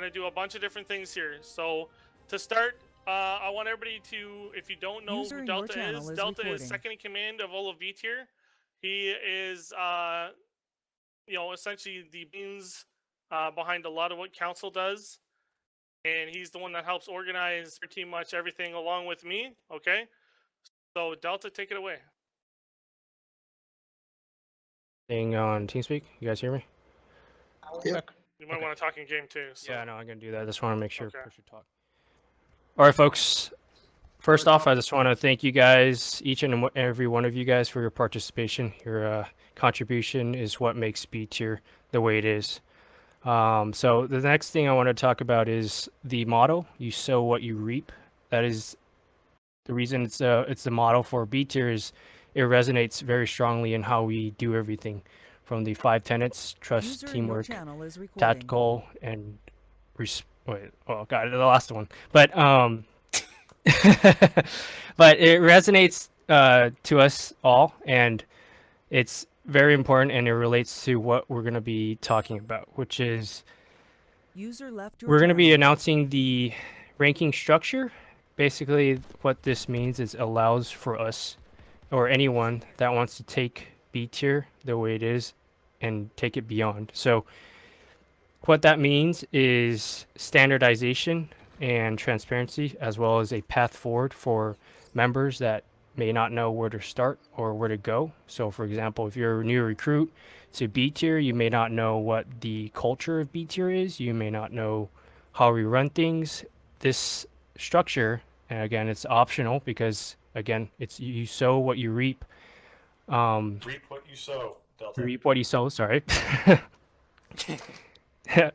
going to do a bunch of different things here. So to start, I want everybody to, if you don't know who Delta is, Delta is second in command of all of B tier. He is, you know, essentially the beans behind a lot of what Council does. And he's the one that helps organize pretty much everything along with me, okay? So Delta, take it away. Thing on TeamSpeak, you guys hear me? Yep. You might want to talk in game too. So. Yeah, no, I'm gonna do that. I just want to make sure Okay. push talk. All right, folks. First off, I just want to thank you guys, each and every one of you guys, for your participation. Your contribution is what makes B tier the way it is. So the next thing I want to talk about is the motto: "You sow what you reap." That is the reason it's the motto for B tier. Is it resonates very strongly in how we do everything, from the 5 tenets: trust, teamwork, tactical, and wait, oh god, the last one. But but it resonates to us all, and it's very important, and it relates to what we're going to be talking about, which is we're going to be announcing the ranking structure. Basically, what this means is allows for us or anyone that wants to take B tier the way it is and take it beyond. So what that means is standardization and transparency, as well as a path forward for members that may not know where to start or where to go. So for example, if you're a new recruit to B tier, you may not know what the culture of B tier is. You may not know how we run things. This structure, and again, it's optional because again, it's you sow what you reap. Reap what you sow, Delta. Reap what you sow, sorry.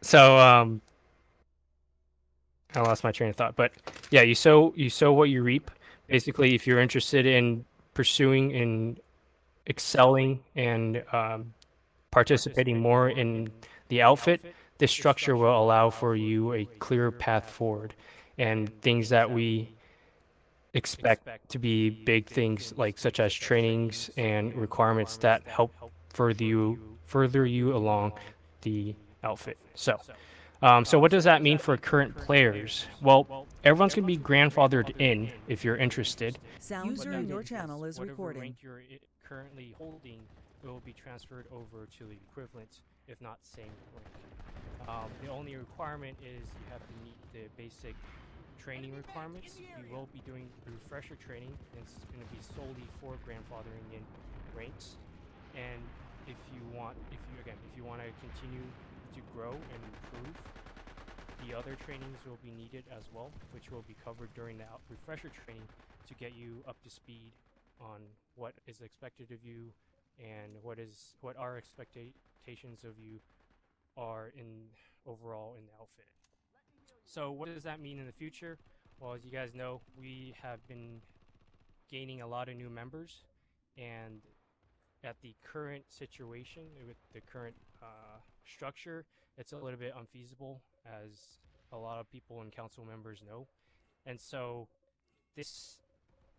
So I lost my train of thought, but yeah, you sow what you reap. Basically, if you're interested in pursuing and excelling and participating more in the outfit, this structure will allow for you a clear path forward, and things that we expect to be big things, like such as trainings and requirements that help further you along the outfit. So what does that mean for current players? Well, everyone's going to be grandfathered in if you're interested. User in your channel is recording. Rank you're currently holding will be transferred over to the equivalent, if not same rank. The only requirement is you have to meet the basic training requirements. We will be doing refresher training, and it's going to be solely for grandfathering in ranks. And if you want to continue to grow and improve, the other trainings will be needed as well, which will be covered during the refresher training to get you up to speed on what is expected of you and what our expectations of you are overall in the outfit. So what does that mean in the future? Well, as you guys know, we have been gaining a lot of new members, and at the current situation with the current structure, it's a little bit unfeasible, as a lot of people and council members know. And so this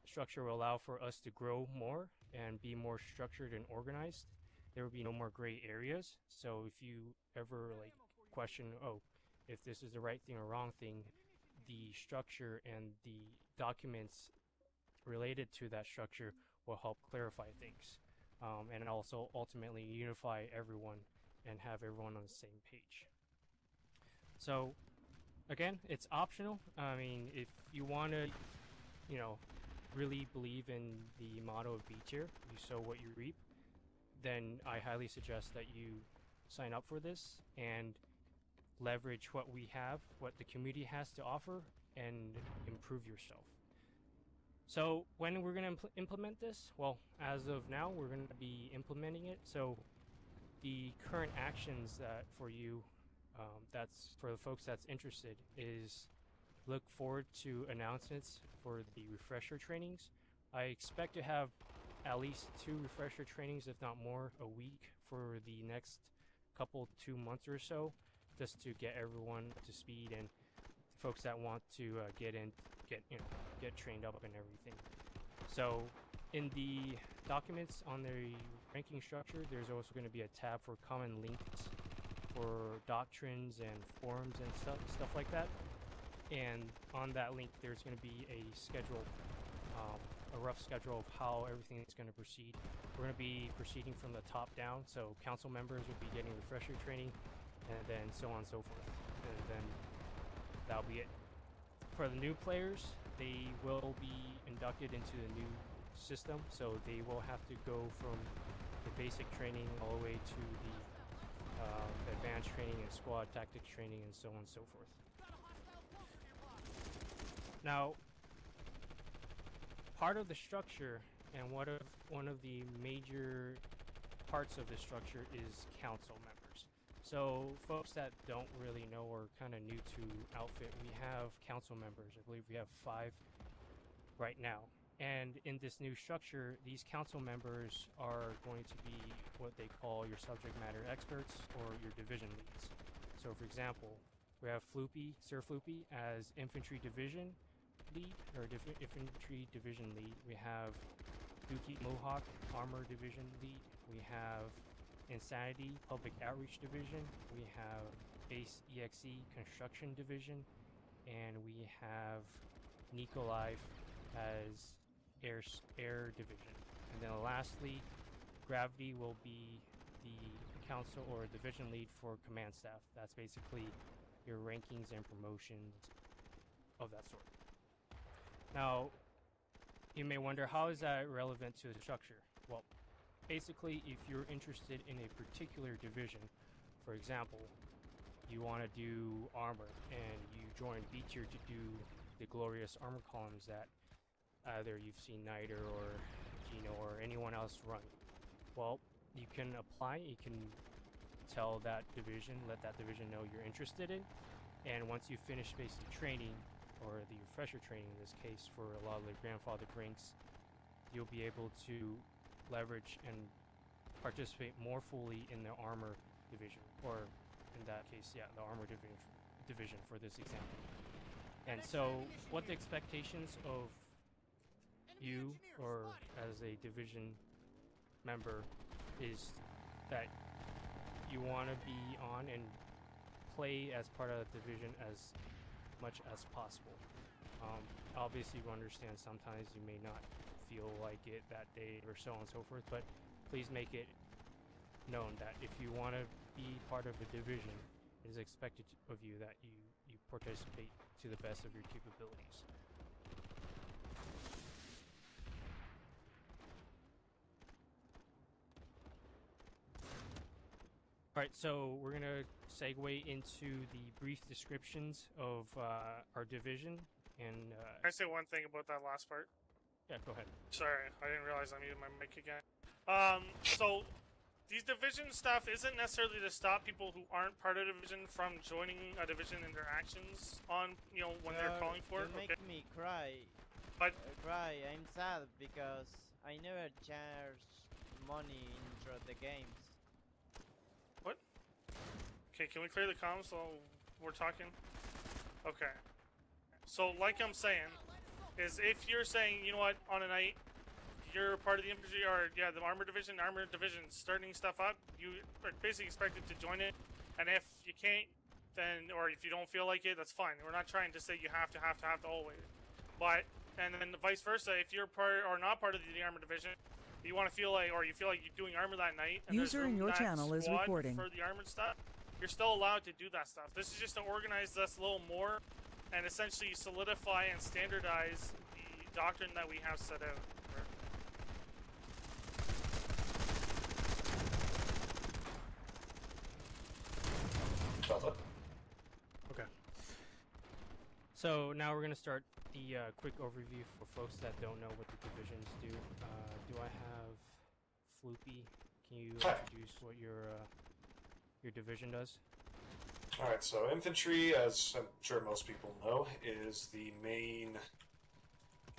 structure will allow for us to grow more and be more structured and organized. There will be no more gray areas. So if you ever question, oh, if this is the right thing or wrong thing, the structure and the documents related to that structure will help clarify things, and also ultimately unify everyone and have everyone on the same page. So again, it's optional. I mean, if you want to, really believe in the motto of B tier, you sow what you reap, then I highly suggest that you sign up for this and leverage what we have, what the community has to offer, and improve yourself. So when we're going to implement this? Well, as of now, we're going to be implementing it. So the current actions that for you, that's for the folks that's interested, is look forward to announcements for the refresher trainings. I expect to have at least 2 refresher trainings, if not more, a week for the next 2 months or so, just to get everyone to speed and folks that want to get trained up and everything. So in the documents on the ranking structure, there's also going to be a tab for common links for doctrines and forums and stuff like that. And on that link, there's going to be a schedule, a rough schedule of how everything is going to proceed. We're going to be proceeding from the top down, so council members will be getting refresher training, and then so on and so forth. And then that'll be it. For the new players, they will be inducted into the new system, so they will have to go from the basic training all the way to the advanced training and squad tactics training and so on and so forth. Now, part of the structure and one of the major parts of the structure is council members. So folks that don't really know or kind of new to Outfit, we have council members. I believe we have 5 right now. And in this new structure, these council members are going to be what they call your subject matter experts or your division leads. So for example, we have Sir Floopy as infantry division lead, or infantry division lead. We have Dookie Mohawk, armor division lead. We have Insanity, public outreach division. We have Base EXE construction division, and we have Nikolai as air division. And then lastly, Gravity will be the council or division lead for command staff. That's basically your rankings and promotions of that sort. Now, you may wonder, how is that relevant to the structure? Well, basically, if you're interested in a particular division, for example, you want to do armor and you join B tier to do the glorious armor columns that either you've seen Niter or Geeno or anyone else run. Well, you can apply, you can tell that division, let that division know you're interested in, and once you finish basic training, or the refresher training in this case for a lot of the grandfather ranks, you'll be able to leverage and participate more fully in the armor division, or in that case, yeah, the armor division for this example. And so what the expectations of you or as a division member is that you want to be on and play as part of the division as much as possible. Obviously, we understand sometimes you may not feel like it that day or so on and so forth, but please make it known that if you want to be part of a division, it is expected of you that you participate to the best of your capabilities. Alright, so we're going to segue into the brief descriptions of our division. And Can I say one thing about that last part? Yeah, go ahead. Sorry, I didn't realize I muted my mic again. So these division stuff isn't necessarily to stop people who aren't part of the division from joining a division in their actions on, when they're calling for it. You make me cry. But I'm sad because I never charge money into the games. What? Okay, can we clear the comms while we're talking? Okay. So, like I'm saying, is if you're saying, you know what, on a night, you're part of the infantry, or, yeah, the armor division, starting stuff up, you are basically expected to join it, and if you can't, then, or if you don't feel like it, that's fine. We're not trying to say you have to always. But, and then vice versa, if you're part, or not part of the armor division, you want to feel like, or you feel like you're doing armor that night, and User in your channel is recording for the armored stuff, you're still allowed to do that stuff. This is just to organize us a little more, and essentially solidify and standardize the doctrine that we have set out. Okay. So now we're going to start the quick overview for folks that don't know what the divisions do. Do I have Floopy? Can you introduce what your division does? Alright, so infantry, as I'm sure most people know, is the main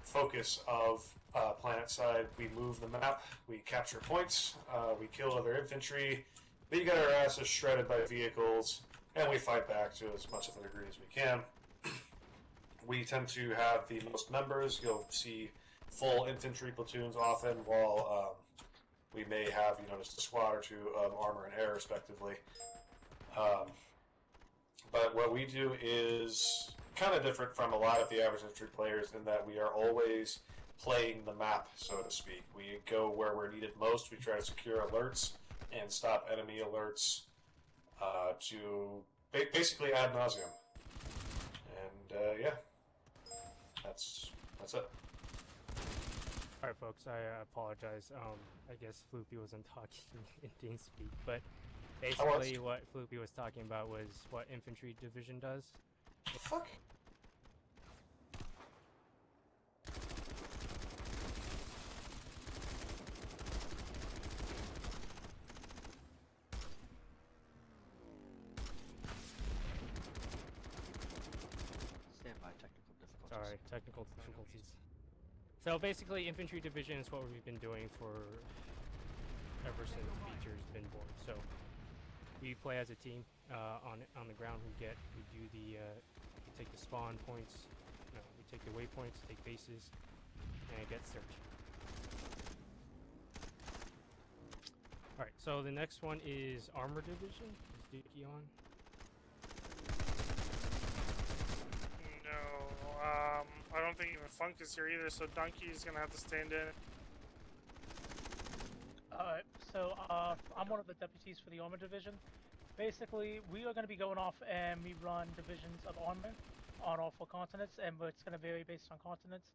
focus of Planetside. We move the map, we capture points, we kill other infantry, we get our asses shredded by vehicles, and we fight back to as much of a degree as we can. We tend to have the most members. You'll see full infantry platoons often, while we may have, just a squad or two of armor and air, respectively. But what we do is kind of different from a lot of the average infantry players in that we are always playing the map, so to speak. We go where we're needed most. We try to secure alerts and stop enemy alerts to basically ad nauseum. And yeah, that's it. Alright folks, I apologize. I guess Floopy wasn't talking in TeamSpeak, but basically what Floopy was talking about was what infantry division does. Fuck. Standby technical difficulties. Sorry, technical difficulties. So basically, infantry division is what we've been doing for ever since Feature's been born. So we play as a team on the ground. We take the spawn points. No, we take the waypoints, take bases, and get search. All right. So the next one is armor division. Is Dookie on? I don't think even Funk is here either, so Donkey's gonna have to stand in. Alright, so I'm one of the deputies for the armor division. Basically, we are going to be going off and we run divisions of armor on all 4 continents, and it's going to vary based on continents.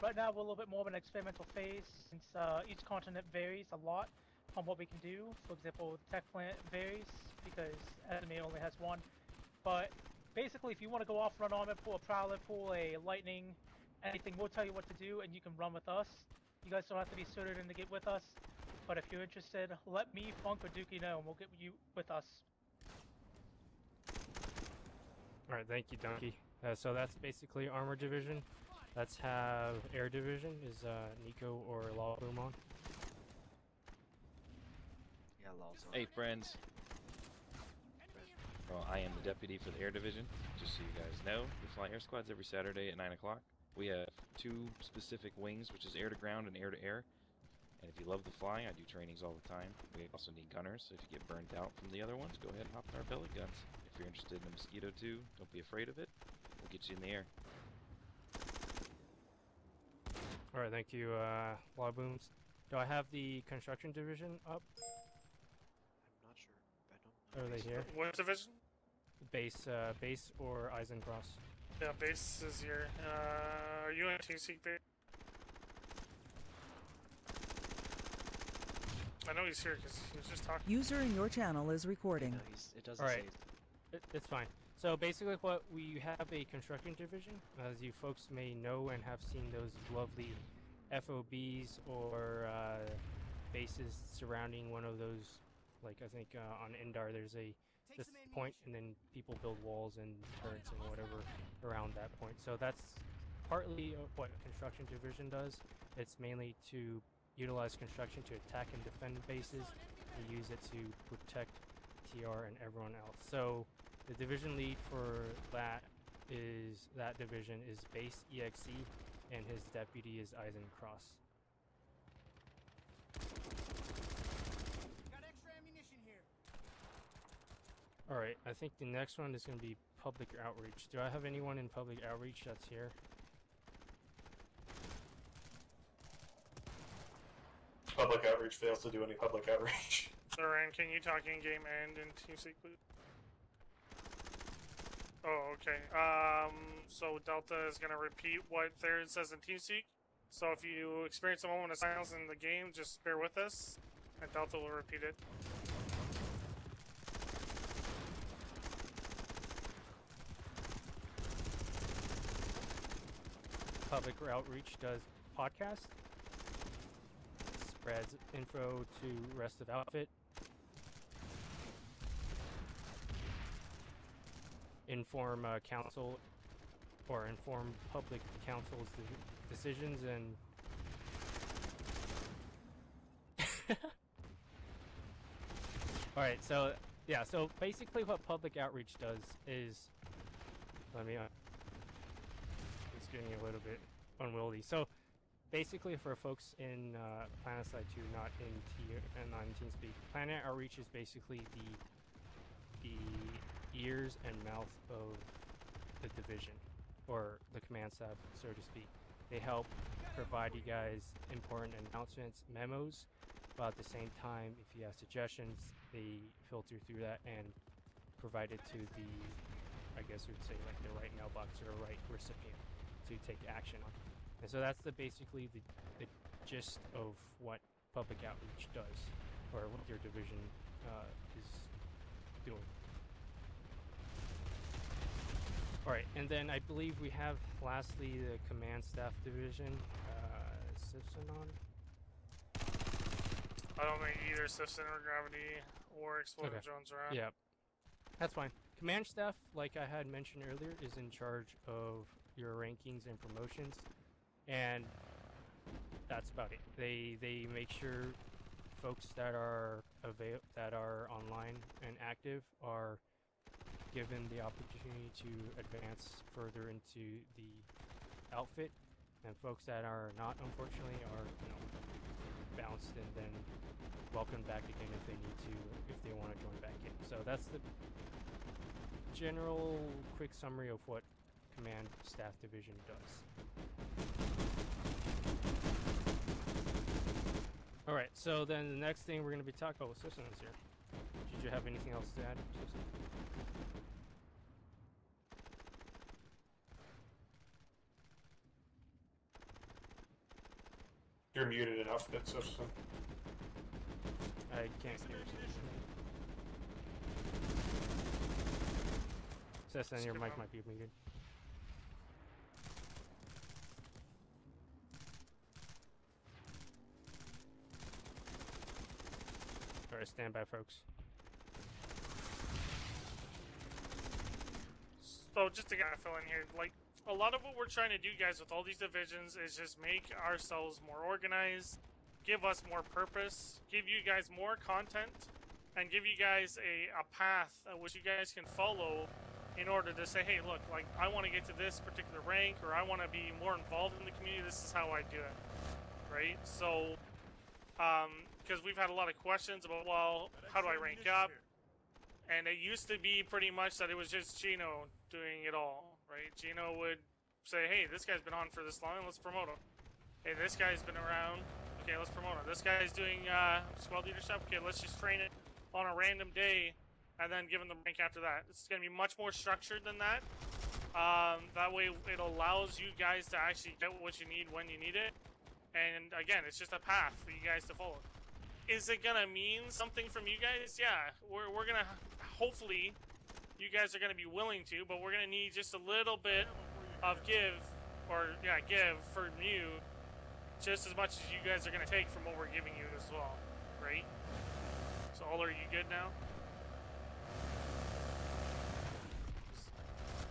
Right now, we're a little bit more of an experimental phase, since each continent varies a lot on what we can do. For example, the tech plant varies, because enemy only has 1. But basically, if you want to go off, run armor, pull a prowler, pull a lightning, anything, we'll tell you what to do, and you can run with us. You guys don't have to be suited in to get with us. But if you're interested, let me, Funk, or Dookie know, and we'll get you with us. Alright, thank you, Donkey. So that's basically armor division. Let's have air division. Is Nico or Lawboom on? Yeah, Law's on. Hey, friends. Well, I am the deputy for the air division. Just so you guys know, we fly air squads every Saturday at 9 o'clock. We have 2 specific wings, which is air to ground and air to air. And if you love the flying, I do trainings all the time. We also need gunners, so if you get burnt out from the other ones, go ahead and hop in our pellet guns. If you're interested in a Mosquito 2, don't be afraid of it. We'll get you in the air. Alright, thank you, Lawbooms. Do I have the construction division up? I'm not sure. I don't know. Are they here? What division? Base or Eisencross? Yeah, base is here. Are you in TeamSpeak base? I know he's here because he was just talking. User in your channel is recording. No, it doesn't Alright. say. It's fine. So basically what we have a construction division. As you folks may know and have seen those lovely FOBs or bases surrounding one of those, like I think on Indar there's this point and then people build walls and turrets and whatever around that point. So that's partly what construction division does. It's mainly to utilize construction to attack and defend bases, and use it to protect TR and everyone else. So the division lead for that division is Base EXE, and his deputy is Eisencross. Got extra ammunition here. Alright, I think the next one is going to be public outreach. Do I have anyone in public outreach that's here? Public outreach fails to do any public outreach. So, Rand, can you talk in game and in TeamSpeak, please? Oh, okay. So Delta is gonna repeat what Theron says in TeamSpeak. So if you experience a moment of silence in the game, just bear with us, and Delta will repeat it. Public outreach does podcast. Spreads info to rest of outfit. Inform council or inform public council's decisions and Alright, so yeah, so basically what public outreach does is it's getting a little bit unwieldy. So basically for folks in Planetside 2, not in TeamSpeak, Planet Outreach is basically the ears and mouth of the division, or the command staff, so to speak. They help provide you guys important announcements, memos, but at the same time, if you have suggestions, they filter through that and provide it to the, I guess you would say, like the right mailbox or right recipient to take action on. And so that's basically the gist of what public outreach does, or what your division is doing. Alright, and then I believe we have lastly the command staff division. Simpson on? I don't think either Simpson or Gravity or Explosive Jones are on. Yeah, that's fine. Command staff, like I had mentioned earlier, is in charge of your rankings and promotions, and that's about it. They make sure folks that are online and active are given the opportunity to advance further into the outfit, and folks that are not, unfortunately, are bounced and then welcomed back again if they need to, if they want to join back in. So that's the general quick summary of what Command Staff Division does. Alright, so then the next thing we're going to be talking about, Simpson is here. Did you have anything else to add, Simpson? You're muted enough, that Simpson. I can't hear you. Simpson, your mic might be muted. Alright, stand by, folks. So just to kind of fill in here, like, a lot of what we're trying to do, guys, with all these divisions is just make ourselves more organized, give us more purpose, give you guys more content, and give you guys a path which you guys can follow in order to say, hey, look, like, I want to get to this particular rank, or I want to be more involved in the community, this is how I do it, right? So, because we've had a lot of questions about, well, how do I rank up? And it used to be pretty much that it was just Geeno doing it all, right? Geeno would say, hey, this guy's been on for this long, let's promote him. Hey, this guy's been around, okay, let's promote him. This guy's doing squad leadership, okay, let's just train it on a random day and then give him the rank after that. It's going to be much more structured than that. That way it allows you guys to actually get what you need when you need it. And again, it's just a path for you guys to follow. Is it going to mean something from you guys? Yeah, we're going to, hopefully, you guys are going to be willing to, but we're going to need just a little bit of give from you, just as much as you guys are going to take from what we're giving you as well, right? So, all are you good now?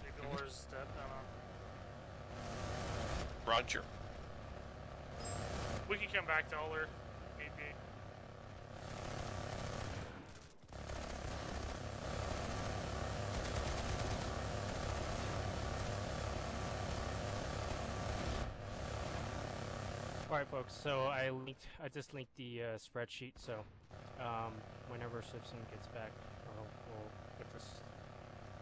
The door's dead. Roger. We can come back to Aller, maybe. Alright, folks, so I just linked the spreadsheet, so whenever Simpson gets back,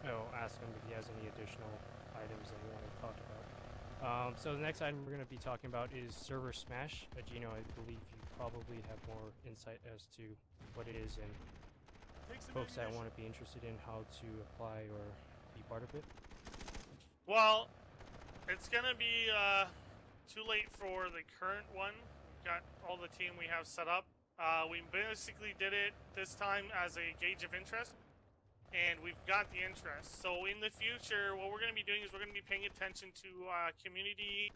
we'll ask him if he has any additional items that he wanted to talk about. So the next item we're going to be talking about is Server Smash. Geeno, I believe you probably have more insight as to what it is and folks that want to be interested in how to apply or be part of it. Well, it's going to be too late for the current one. We've got all the team we have set up. We basically did it this time as a gauge of interest, and we've got the interest. So in the future, what we're going to be doing is we're going to be paying attention to community,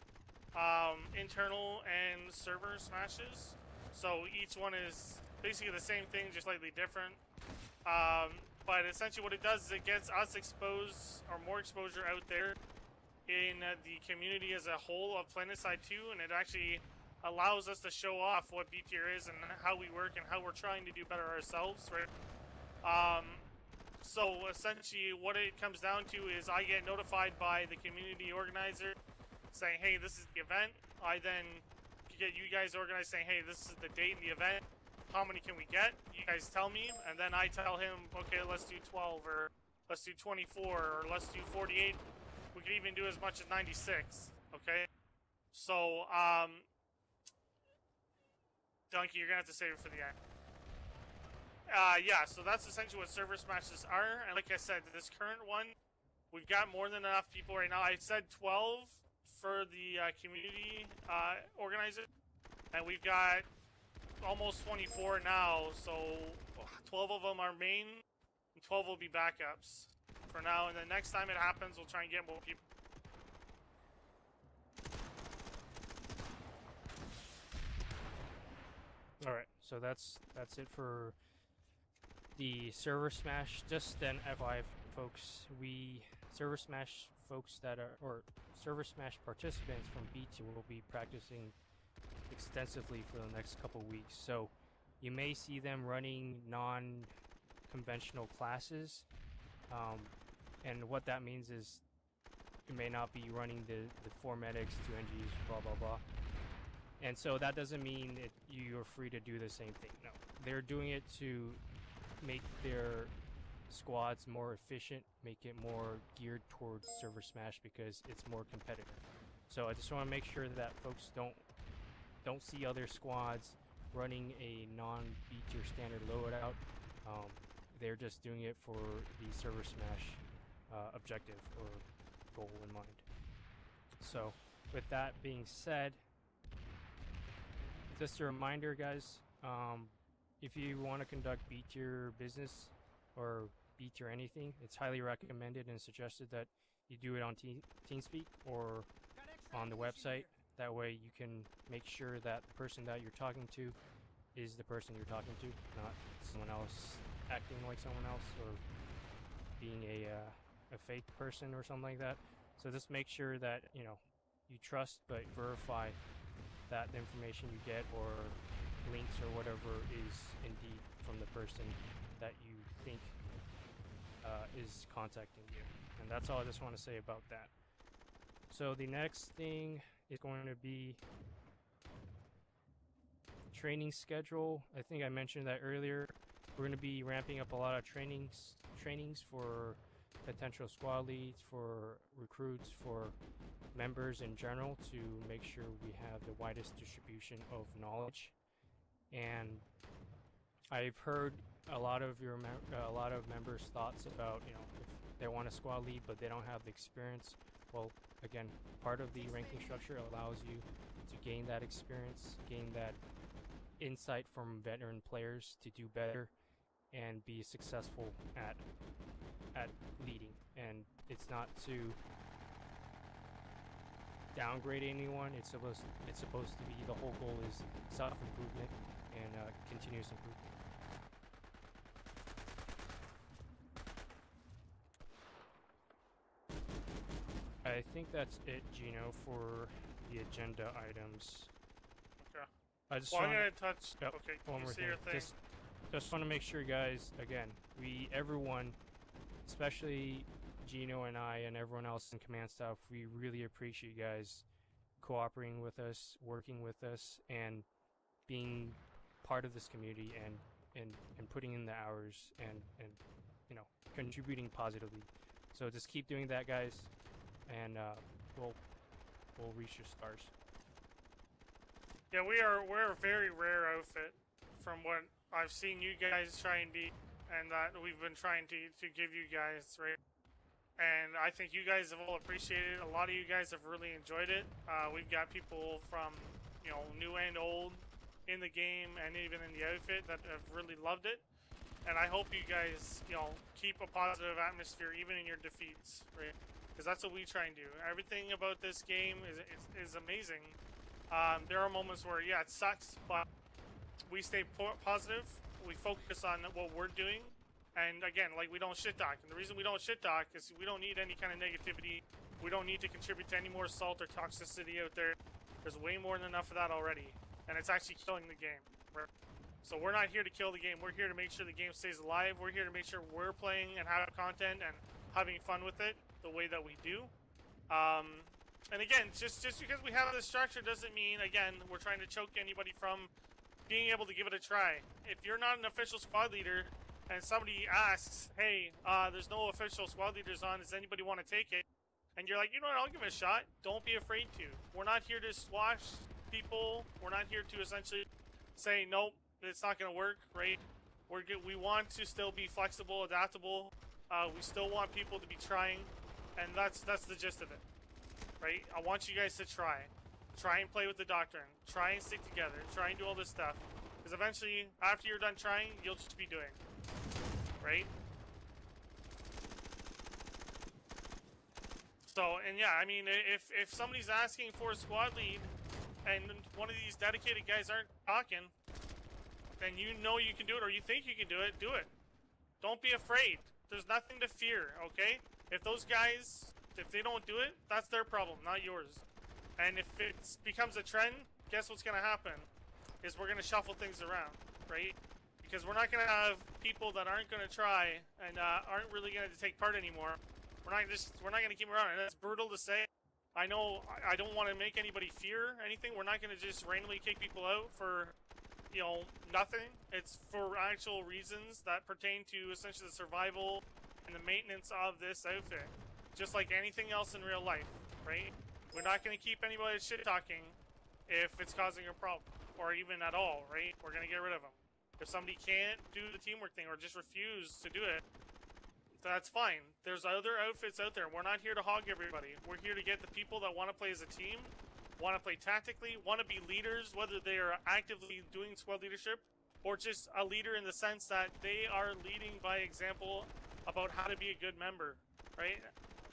internal, and server smashes. So each one is basically the same thing, just slightly different. But essentially what it does is it gets us exposed, or more exposure out there in the community as a whole of Planetside 2, and it actually allows us to show off what BTYR is and how we work and how we're trying to do better ourselves, right? So essentially what it comes down to is I get notified by the community organizer saying, hey, this is the event. I then get you guys organized saying, hey, this is the date of the event. How many can we get? You guys tell me, and then I tell him, okay, let's do 12 or let's do 24, or let's do 48. We could even do as much as 96, okay? So, Donkey, you're gonna have to save it for the end. Yeah, so that's essentially what server smashes are, and like I said, this current one, we've got more than enough people right now. I said 12 for the community organizer, and we've got almost 24 now, so 12 of them are main, and 12 will be backups for now, and then next time it happens, we'll try and get more people. Alright, so that's it for the server smash. Just an FYI, folks, server smash folks that are, or server smash participants from B2 will be practicing extensively for the next couple weeks. So you may see them running non-conventional classes, and what that means is you may not be running the 4 medics, 2 NGs, blah blah blah. And so that doesn't mean that you're free to do the same thing. No, they're doing it to make their squads more efficient, make it more geared towards server smash because it's more competitive. So I just want to make sure that folks don't see other squads running a non-B tier standard loadout. They're just doing it for the server smash objective or goal in mind. So with that being said, just a reminder, guys, if you want to conduct B tier business or B tier anything, it's highly recommended and suggested that you do it on TeamSpeak or on the website. That way you can make sure that the person that you're talking to is the person you're talking to, not someone else acting like someone else or being a fake person or something like that. So just make sure that, you know, you trust but verify that the information you get or links or whatever is indeed from the person that you think is contacting you. And that's all I just want to say about that. So the next thing is going to be training schedule. I think I mentioned that earlier. We're going to be ramping up a lot of trainings for potential squad leads, for recruits, for members in general, to make sure we have the widest distribution of knowledge. And I've heard a lot of members' thoughts about, you know, if they want a squad lead but they don't have the experience. Well, again, part of the ranking structure allows you to gain that experience, gain that insight from veteran players to do better and be successful at leading. And it's not to downgrade anyone. It's supposed to be, the whole goal is self-improvement and continuous improvement. I think that's it, Geeno, for the agenda items. Okay. I just I'm want gonna touch. Yep, Okay. one You more say thing. your thing. Just want to make sure, guys. Again, everyone, especially Geeno and I and everyone else in command staff, we really appreciate you guys cooperating with us, working with us, and being part of this community and putting in the hours and you know, contributing positively. So just keep doing that, guys, and we'll reach your stars. Yeah, we're a very rare outfit from what I've seen you guys try and be, and that we've been trying to give you guys, right? And I think you guys have all appreciated it. A lot of you guys have really enjoyed it. We've got people from, you know, new and old in the game and even in the outfit that have really loved it. And I hope you guys, you know, keep a positive atmosphere even in your defeats, right? Because that's what we try and do. Everything about this game is amazing. There are moments where, yeah, it sucks, but we stay positive. We focus on what we're doing. And again, like, we don't shit talk. And the reason we don't shit talk is we don't need any kind of negativity. We don't need to contribute to any more salt or toxicity out there. There's way more than enough of that already. And it's actually killing the game. Right? So we're not here to kill the game. We're here to make sure the game stays alive. We're here to make sure we're playing and having content and having fun with it the way that we do. And again, just because we have this structure doesn't mean, again, we're trying to choke anybody from being able to give it a try. If you're not an official squad leader, and somebody asks, hey, there's no official squad leaders on, does anybody want to take it? And you're like, you know what, I'll give it a shot. Don't be afraid to. We're not here to squash people. We're not here to essentially say, nope, it's not going to work, right? We want to still be flexible, adaptable. We still want people to be trying, and that's the gist of it, right? I want you guys to try and play with the doctrine, try and stick together, try and do all this stuff, because eventually, after you're done trying, you'll just be doing, right? So, and yeah, I mean, if somebody's asking for a squad lead, and one of these dedicated guys aren't talking, then you know you can do it, or you think you can do it, do it. Don't be afraid. There's nothing to fear, okay? If those guys, if they don't do it, that's their problem, not yours. And if it becomes a trend, guess what's going to happen? Is we're going to shuffle things around, right? Because we're not going to have people that aren't going to try and aren't really going to take part anymore. We're not going to keep around, and that's brutal to say. I know I don't want to make anybody fear anything. We're not going to just randomly kick people out for, you know, nothing. It's for actual reasons that pertain to essentially the survival and the maintenance of this outfit. Just like anything else in real life, right? We're not going to keep anybody shit-talking if it's causing a problem, or even at all, right? We're going to get rid of them. If somebody can't do the teamwork thing or just refuse to do it, that's fine. There's other outfits out there. We're not here to hog everybody. We're here to get the people that want to play as a team, want to play tactically, want to be leaders, whether they are actively doing squad leadership or just a leader in the sense that they are leading by example about how to be a good member, right?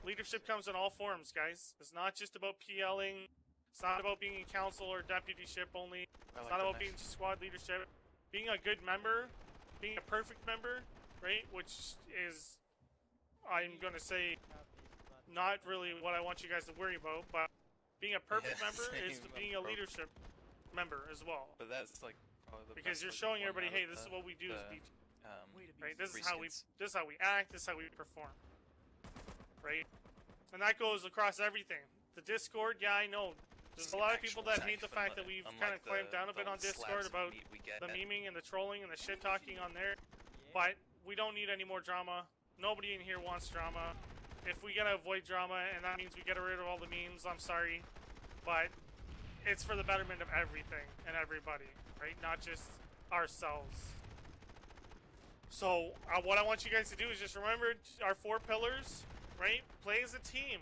Leadership comes in all forms, guys. It's not just about PLing. It's not about being in council or deputyship only. It's not about being just squad leadership. Being a good member, being a perfect member, right? Which is, I'm going to say, not really what I want you guys to worry about, but being a perfect member is being a leadership member as well. But that's like probably the because best you're way to showing form everybody, out hey, of this is the- what we do as the, BT, right? This is how we reskins. act. This is how we perform, right? And that goes across everything. The Discord, yeah, I know. There's a lot of people that hate the fact that we've kind of clamped down a bit on Discord about the memeing and the trolling and the shit talking on there. But we don't need any more drama. Nobody in here wants drama. If we gotta avoid drama and that means we get rid of all the memes, I'm sorry. But it's for the betterment of everything and everybody, right? Not just ourselves. So what I want you guys to do is just remember our 4 pillars, right? Play as a team.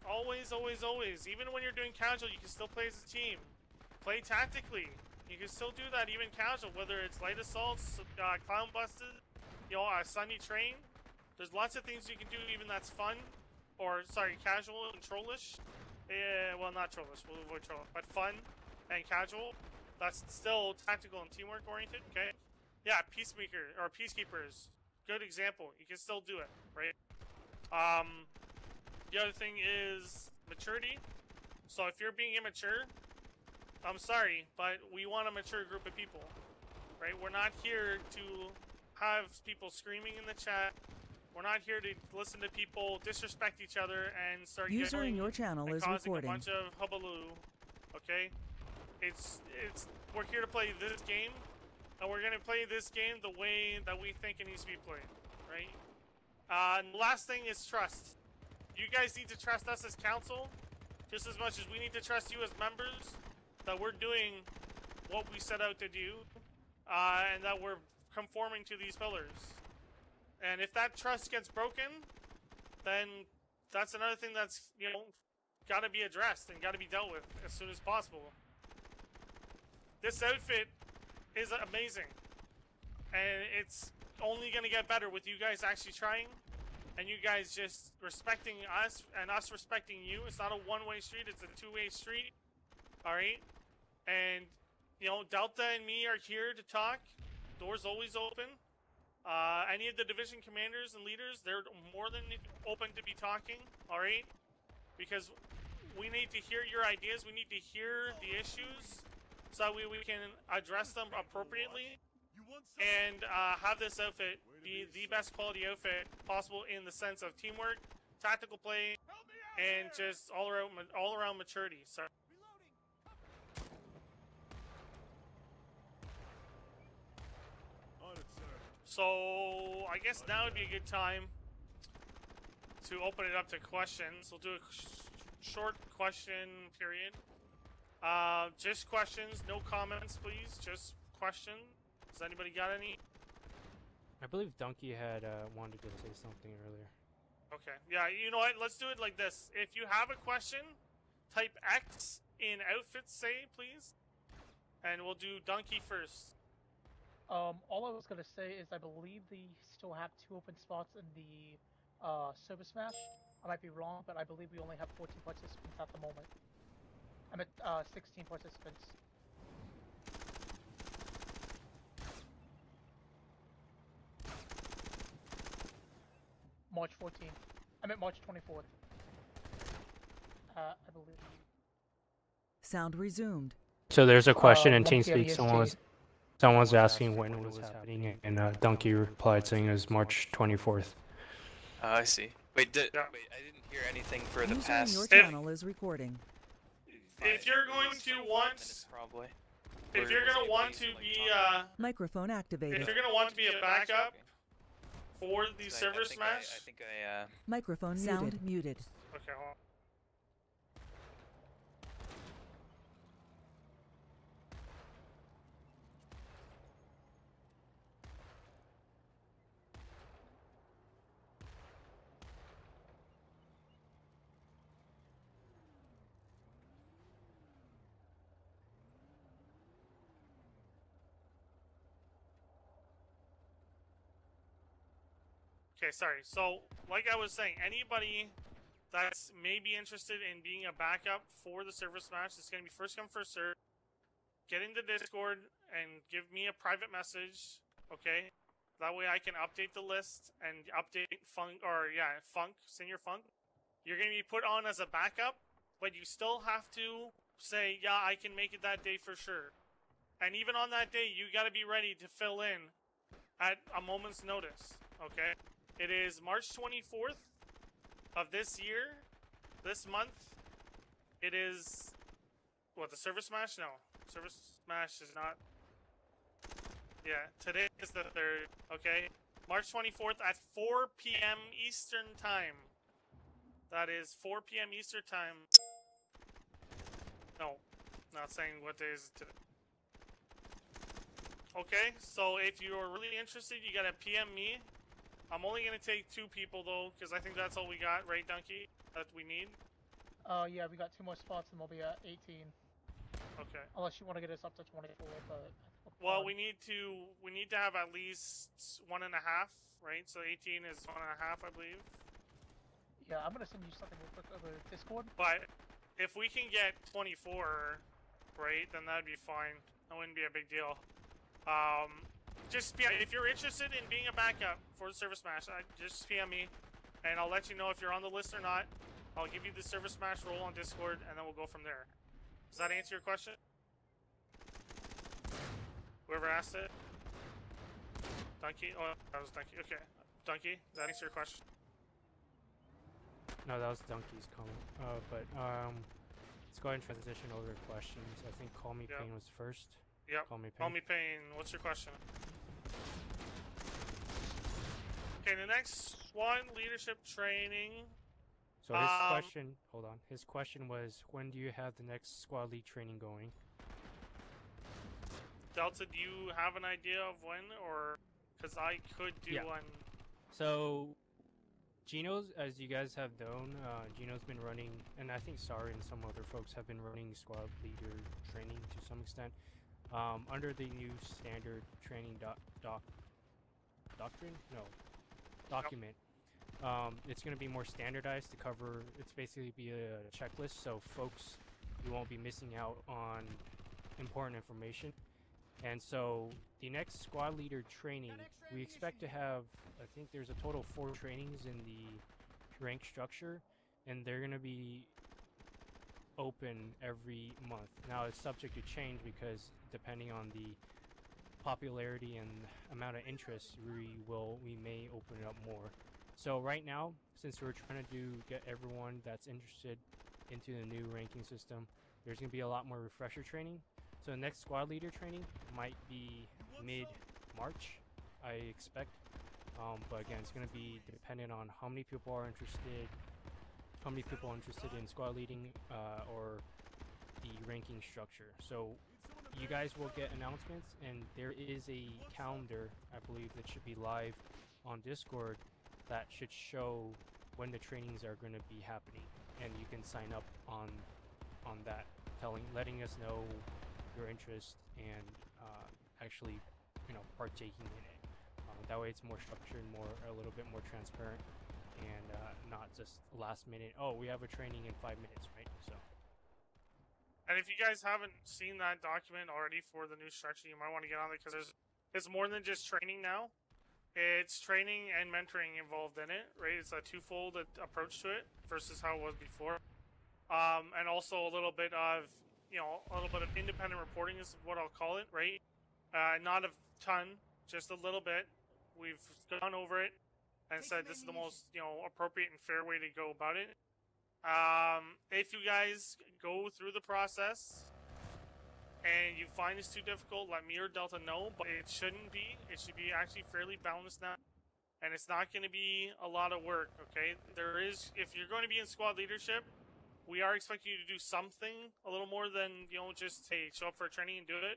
Always, always, always. Even when you're doing casual, you can still play as a team. Play tactically. You can still do that even casual, whether it's light assaults, clown busted, you know, sunny train. There's lots of things you can do even that's fun. Or, sorry, casual and trollish. Well, not trollish. We'll avoid troll. But fun and casual. That's still tactical and teamwork oriented, okay? Yeah, peacemaker or peacekeepers. Good example. You can still do it, right? The other thing is maturity. So if you're being immature, I'm sorry, but we want a mature group of people, right? We're not here to have people screaming in the chat. We're not here to listen to people disrespect each other and start User in your channel and is causing recording. a bunch of hullabaloo. Okay, we're here to play this game, and we're gonna play this game the way that we think it needs to be played, right? And the last thing is trust. You guys need to trust us as council just as much as we need to trust you as members that we're doing what we set out to do and that we're conforming to these pillars. And if that trust gets broken, then that's another thing that's, you know, got to be addressed and got to be dealt with as soon as possible. This outfit is amazing, and it's only going to get better with you guys actually trying. And you guys just respecting us and us respecting you. It's not a one-way street, it's a two-way street. Alright? And, you know, Delta and me are here to talk. Doors always open. Any of the division commanders and leaders, they're more than open to be talking. Alright? Because we need to hear your ideas. We need to hear the issues so that we can address them appropriately. And have this outfit be the best quality outfit possible in the sense of teamwork, tactical play, and just all around maturity. So I guess now would be a good time to open it up to questions. We'll do a short question period. Just questions, no comments, please. Just questions. Has anybody got any? I believe Donkey had wanted to say something earlier. Okay. Yeah, you know what? Let's do it like this. If you have a question, type X in outfits, say, please. And we'll do Donkey first. All I was gonna say is I believe they still have 2 open spots in the Silver Smash. I might be wrong, but I believe we only have 14 participants at the moment. I'm at 16 participants. March 14th. I'm at March 24th. I believe. Sound resumed. So there's a question in 1 p.m. TeamSpeak. Someone's asking when it was happening, and Donkey replied saying it was March 24th. I see. Wait, Yeah. wait, I didn't hear anything for the User in past your channel is recording. If you're going to 5 want, minutes, probably. if Or you're was gonna it want to like be, talking? Microphone if activated. you're gonna want to be a backup Okay. for the So server I think smash. I think I Microphone Sound muted. Okay, hold on. Okay, sorry. So, like I was saying, anybody that's maybe interested in being a backup for the server smash, it's going to be first come, first serve. Get into Discord and give me a private message, okay? That way I can update the list and update Funk, Senior Funk. You're going to be put on as a backup, but you still have to say, yeah, I can make it that day for sure. And even on that day, you got to be ready to fill in at a moment's notice, okay? It is March 24th of this year, this month. It is, what, the Server Smash? No, Server Smash is not. Yeah, today is the 3rd, okay? March 24th at 4 p.m. Eastern Time. That is 4 p.m. Eastern Time. No, not saying what day is today. Okay, so if you're really interested, you gotta PM me. I'm only gonna take 2 people though, because I think that's all we got, right, Donkey? That we need? Yeah, we got 2 more spots and we'll be at 18. Okay. Unless you want to get us up to 24, but... Well, we need to have at least 1.5, right? So 18 is 1.5, I believe. Yeah, I'm gonna send you something real quick over Discord. But if we can get 24, right, then that'd be fine. That wouldn't be a big deal. If you're interested in being a backup for the Server Smash, just PM me, and I'll let you know if you're on the list or not. I'll give you the Server Smash role on Discord, and then we'll go from there. Does that answer your question? Whoever asked it? Donkey? Oh, that was Donkey. Okay. Donkey, does that answer your question? No, that was Donkey's comment. Let's go ahead and transition over to questions. I think Call Me Pain was first. Yep. Call Me Pain. What's your question? Okay, the next one, leadership training. So his question, hold on. His question was, when do you have the next squad lead training going? Delta, do you have an idea of when, or because I could do one? So, Geeno's, as you guys have known, Geeno's been running, and I think Sari and some other folks have been running squad leader training to some extent. Under the new standard training document. It's going to be more standardized to cover, it's basically be a checklist, so folks, you won't be missing out on important information. And so, the next squad leader training, we expect to have, I think there's a total of 4 trainings in the rank structure, and they're going to be open every month. Now, it's subject to change because depending on the popularity and amount of interest, we may open it up more. So right now, since we're trying to get everyone that's interested into the new ranking system, there's going to be a lot more refresher training. So the next squad leader training might be mid-March, I expect. But again, it's going to be dependent on how many people are interested, in squad leading or the ranking structure. So you guys will get announcements, and there is a calendar, I believe, that should be live on Discord that should show when the trainings are going to be happening, and you can sign up on that, letting us know your interest and actually, partaking in it. That way, it's more structured, a little bit more transparent, and not just last minute. Oh, we have a training in 5 minutes, right? So. And if you guys haven't seen that document already for the new structure, you might want to get on it because it's more than just training now. It's training and mentoring involved in it, right? It's a twofold approach to it versus how it was before. And also a little bit of, independent reporting is what I'll call it, right? Not a ton, just a little bit. We've gone over it and said this is the most, appropriate and fair way to go about it. If you guys go through the process and you find it's too difficult, let me or Delta know, but it shouldn't be. It should be actually fairly balanced now. And it's not going to be a lot of work, okay? If you're going to be in squad leadership, we are expecting you to do something a little more than, just, hey, show up for a training and do it.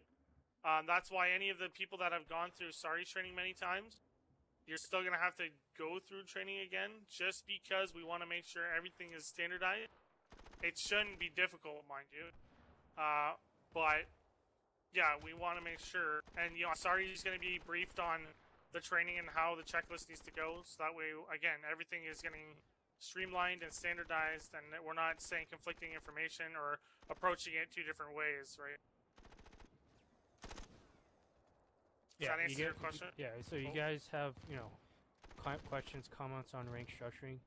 That's why any of the people that have gone through SARI's training many times, you're still going to have to go through training again, just because we want to make sure everything is standardized. It shouldn't be difficult, mind you. But, yeah, we want to make sure. And, SARI's going to be briefed on the training and how the checklist needs to go. So that way, again, everything is getting streamlined and standardized, and we're not saying conflicting information or approaching it two different ways, right? Does that answer your question? Yeah, so you guys have, questions, comments on rank structuring.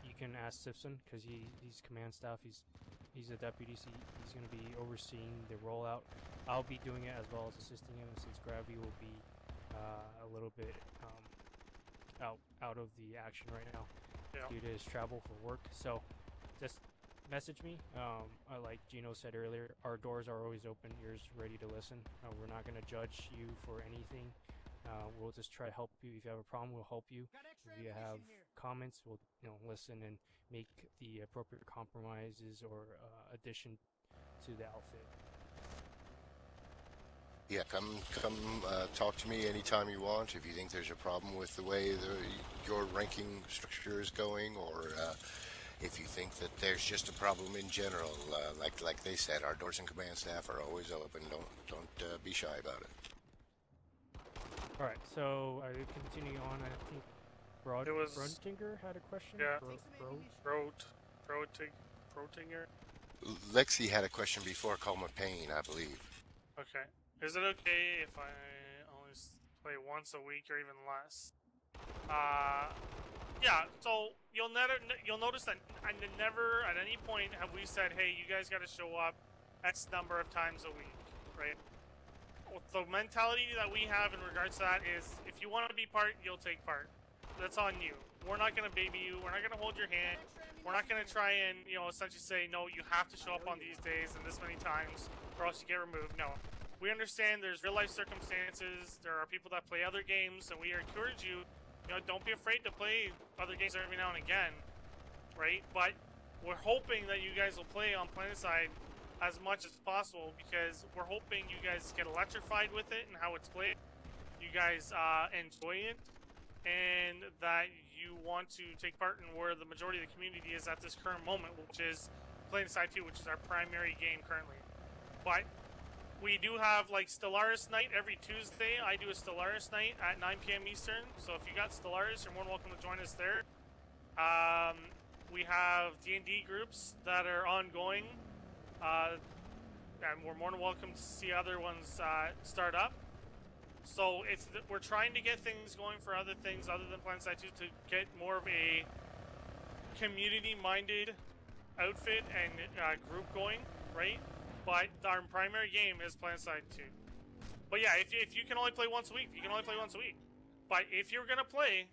You can ask Sifson, because he's command staff. He's a deputy. He's going to be overseeing the rollout. I'll be doing it as well as assisting him, since Gravity will be a little bit out of the action right now due to his travel for work. So just message me. Like Geeno said earlier, our doors are always open, ears ready to listen. We're not going to judge you for anything. We'll just try to help you. If you have a problem, we'll help you. If you have comments, we'll listen and make the appropriate compromises or addition to the outfit. Yeah, come talk to me anytime you want. If you think there's a problem with the way your ranking structure is going, or if you think that there's just a problem in general, like they said, our doors and command staff are always open. Don't be shy about it. All right, so I continue on. I think Bruntinger had a question. Yeah. Brotinger. Lexi had a question before. Calma Payne, I believe. Okay. Is it okay if I only play once a week or even less? Yeah. So you'll notice that never at any point have we said, "Hey, you guys got to show up X number of times a week," right? The mentality that we have in regards to that is, if you want to be part, you'll take part. That's on you. We're not gonna baby you. We're not gonna hold your hand. We're not gonna try and essentially say, "No, you have to show up on these days and this many times, or else you get removed." No. We understand there's real life circumstances, there are people that play other games, and we encourage you, don't be afraid to play other games every now and again, right? But we're hoping that you guys will play on Planetside as much as possible, because we're hoping you guys get electrified with it and how it's played, you guys enjoy it, and that you want to take part in where the majority of the community is at this current moment, which is Planetside 2, which is our primary game currently. But we do have, like, Stellaris Night every Tuesday. I do a Stellaris Night at 9 p.m. Eastern, so if you got Stellaris, you're more than welcome to join us there. We have D&D groups that are ongoing, and we're more than welcome to see other ones start up. So we're trying to get things going for other things other than Planetside 2 to get more of a community-minded outfit and group going, right? But our primary game is Planetside 2. But yeah, if you can only play once a week, you can only play once a week. But if you're gonna play,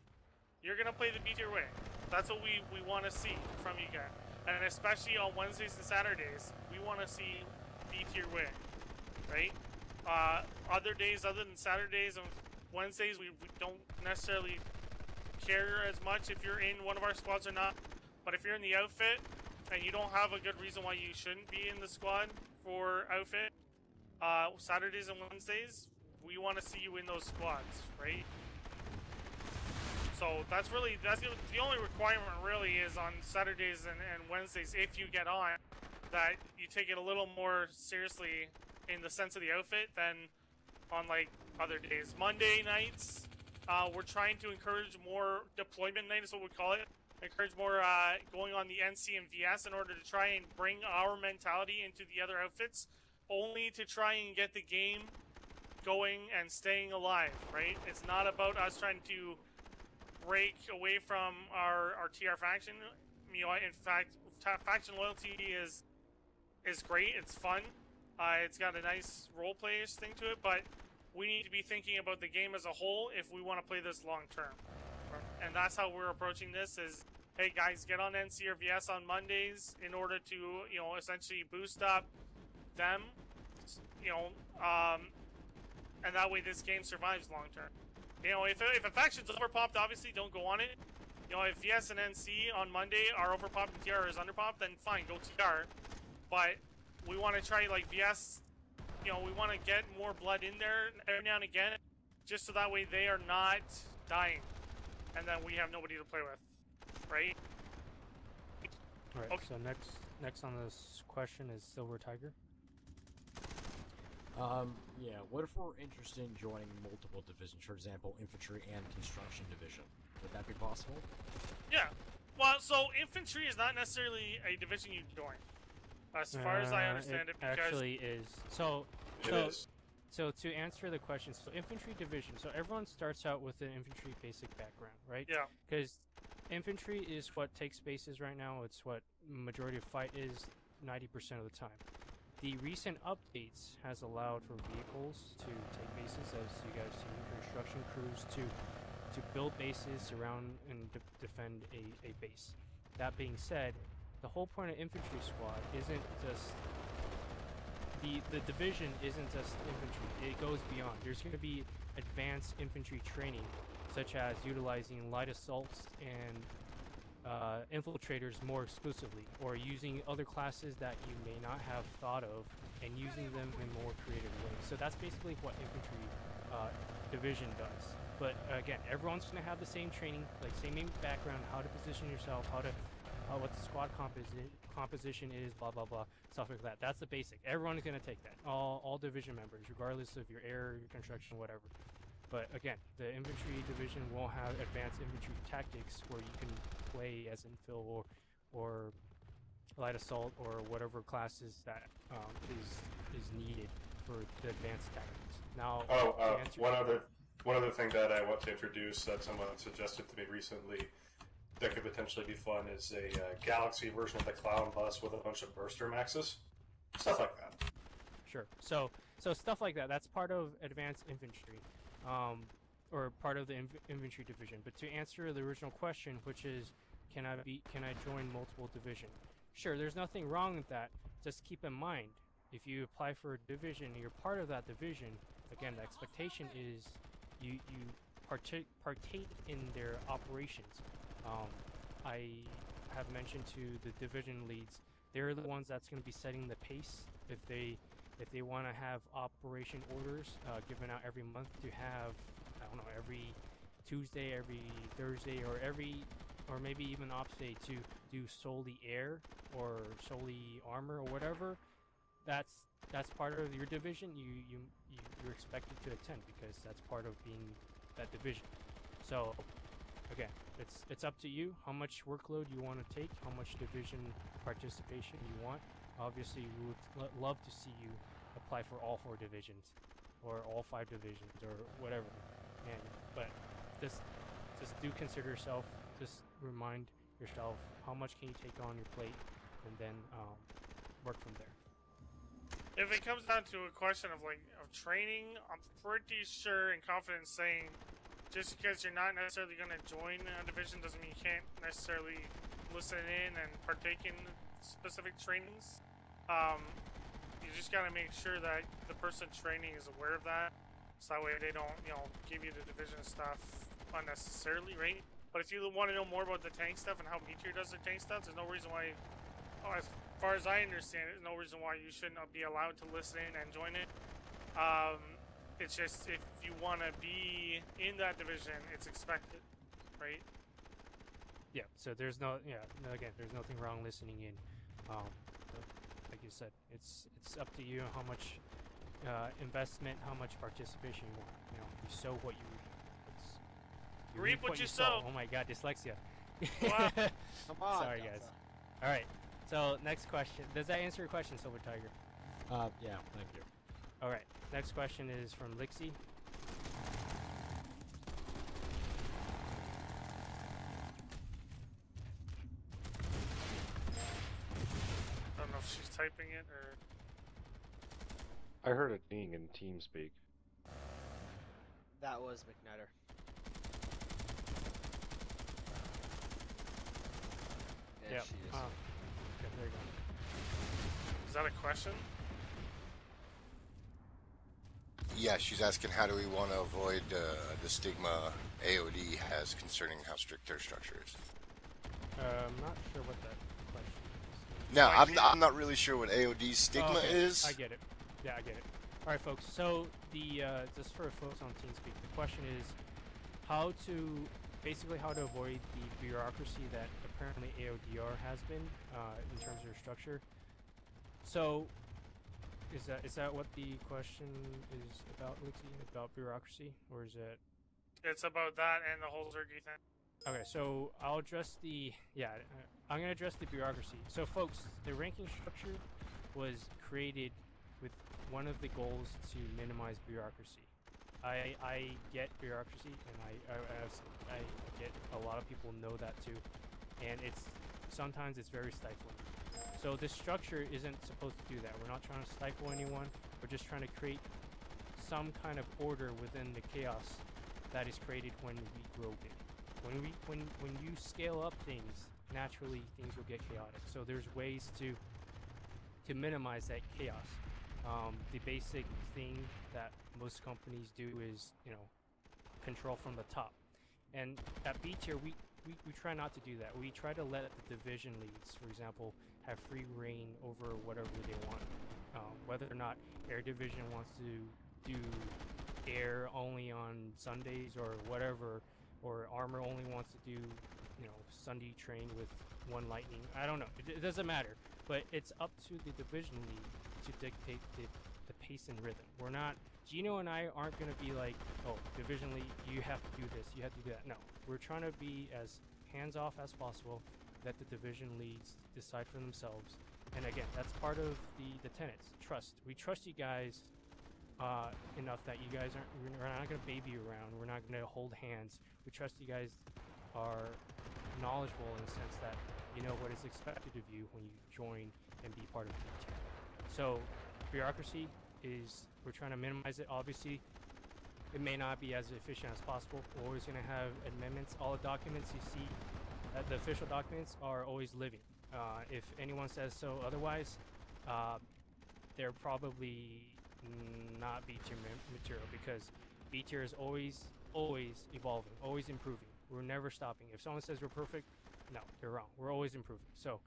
you're gonna play the BTYR way. That's what we want to see from you guys. And especially on Wednesdays and Saturdays, we want to see BTYR way, right? Other days, other than Saturdays and Wednesdays, we don't necessarily care as much if you're in one of our squads or not. But if you're in the outfit and you don't have a good reason why you shouldn't be in the squad for outfit, Saturdays and Wednesdays, we want to see you in those squads, right? So that's the only requirement really is on Saturdays and Wednesdays, if you get on, that you take it a little more seriously in the sense of the outfit than on like other days. Monday nights, we're trying to encourage more deployment night is what we call it. Encourage more going on the NC and VS in order to try and bring our mentality into the other outfits, only to try and get the game going and staying alive, right? It's not about us trying to break away from our TR faction. You know, in fact, faction loyalty is great. It's fun. It's got a nice role-play-ish thing to it, but we need to be thinking about the game as a whole if we want to play this long-term. And that's how we're approaching this is, hey guys, get on NC or VS on Mondays in order to, you know, essentially boost up them, you know, and that way this game survives long-term. You know, if a faction's overpopped, obviously don't go on it. You know, if VS and NC on Monday are overpopped and TR is underpopped, then fine, go TR. But we want to try, like, VS, you know, we want to get more blood in there every now and again, just so that way they are not dying. And then we have nobody to play with, right? Alright, Okay. so next on this question is Silver Tiger. Yeah, what if we're interested in joining multiple divisions, for example, infantry and construction division? Would that be possible? Yeah. Well, so infantry is not necessarily a division you join, as far as I understand it, because actually is. So to answer the question, so infantry division. So everyone starts out with an infantry basic background, right? Yeah. Because infantry is what takes bases right now. It's what majority of fight is 90% of the time. The recent updates has allowed for vehicles to take bases, as you guys see, construction crews to build bases, surround and defend a base. That being said, the whole point of infantry squad isn't just the division isn't just infantry. It goes beyond. There's going to be advanced infantry training, such as utilizing light assaults and infiltrators more exclusively, or using other classes that you may not have thought of and using them in more creative ways. So that's basically what infantry division does. But again, everyone's going to have the same training, like same background, how to position yourself, how to what the squad composition is, blah blah blah, stuff like that. That's the basic. Everyone's going to take that. All division members, regardless of your air, your construction, whatever. But again, the infantry division won't have advanced infantry tactics where you can play as infill or light assault or whatever classes that is needed for the advanced tactics. Now, one other thing that I want to introduce that someone suggested to me recently that could potentially be fun is a Galaxy version of the Clown Bus with a bunch of burster maxes, stuff like that. Sure. So stuff like that. That's part of advanced infantry. Or part of the infantry division. But to answer the original question, which is, can I join multiple division? Sure, there's nothing wrong with that. Just keep in mind, if you apply for a division and you're part of that division, again, the expectation is you partake in their operations. I have mentioned to the division leads, they're the ones that's going to be setting the pace. If they want to have operation orders given out every month to have, I don't know, every Tuesday, every Thursday, or maybe even ops day to do solely air or solely armor or whatever, that's part of your division. You're expected to attend because that's part of being that division. So again, it's up to you how much workload you want to take, how much division participation you want. Obviously, we would love to see you apply for all 4 divisions, or all 5 divisions, or whatever. But just do consider yourself. Just remind yourself how much can you take on your plate, and then work from there. if it comes down to a question of training, I'm pretty sure and confident saying just because you're not necessarily going to join a division doesn't mean you can't necessarily listen in and partake in specific trainings. you just gotta make sure that the person training is aware of that, so that way they don't, you know, give you the division stuff unnecessarily, right? But if you want to know more about the tank stuff and how BTYR does their tank stuff, there's no reason why, as far as I understand it, there's no reason why you shouldn't be allowed to listen in and join it. It's just if you want to be in that division, it's expected, right? Yeah, so there's no, again, there's nothing wrong listening in. So, like you said, it's up to you how much investment, how much participation you want. You know, you sow what you reap. Reap what you sow. Oh my God, dyslexia. Wow. Come on. Sorry, guys. All right. So next question. Does that answer your question, Silver Tiger? Yeah, thank you. All right. Next question is from Lixie. I don't know if she's typing it or. I heard it being in TeamSpeak. That was McNutter. Yeah, she is. Okay, there you go. Is that a question? Yeah, she's asking how do we want to avoid the stigma AOD has concerning how strict their structure is. I'm not sure what that question is. No, I'm not really sure what AOD's stigma is. I get it. Yeah, I get it. All right, folks. So the just for folks on TeamSpeak, the question is how to avoid the bureaucracy that apparently AODR has been in terms of their structure. So is that what the question is about, Lixie? About bureaucracy, or is it? It's about that and the whole Zergy thing. Okay, so I'll address the I'm gonna address the bureaucracy. So, folks, the ranking structure was created with one of the goals to minimize bureaucracy. I get bureaucracy, and I get a lot of people know that too, and sometimes it's very stifling. So this structure isn't supposed to do that. We're not trying to stifle anyone. We're just trying to create some kind of order within the chaos that is created when we grow big. When you scale up things, naturally things will get chaotic. So there's ways to minimize that chaos. The basic thing that most companies do is, control from the top. And at BTYR, we try not to do that. We try to let the division leads, for example, have free reign over whatever they want. Whether or not Air Division wants to do air only on Sundays or whatever, or Armor only wants to do, Sunday train with one lightning. I don't know. It doesn't matter. But it's up to the division lead to dictate the pace and rhythm. We're not, Geeno and I aren't going to be like, oh, division lead, you have to do this, you have to do that. No, we're trying to be as hands-off as possible, let the division leads decide for themselves. And again, that's part of the tenets. Trust. We trust you guys enough that you guys we're not going to baby you around. We're not going to hold hands. We trust you guys are knowledgeable in the sense that you know what is expected of you when you join and be part of the team. So bureaucracy is, we're trying to minimize it. Obviously, it may not be as efficient as possible. We're always going to have amendments. All the documents you see, the official documents, are always living. If anyone says so otherwise, they're probably not BTYR material, because BTYR is always evolving, always improving. We're never stopping. If someone says we're perfect, no, they're wrong. We're always improving. So,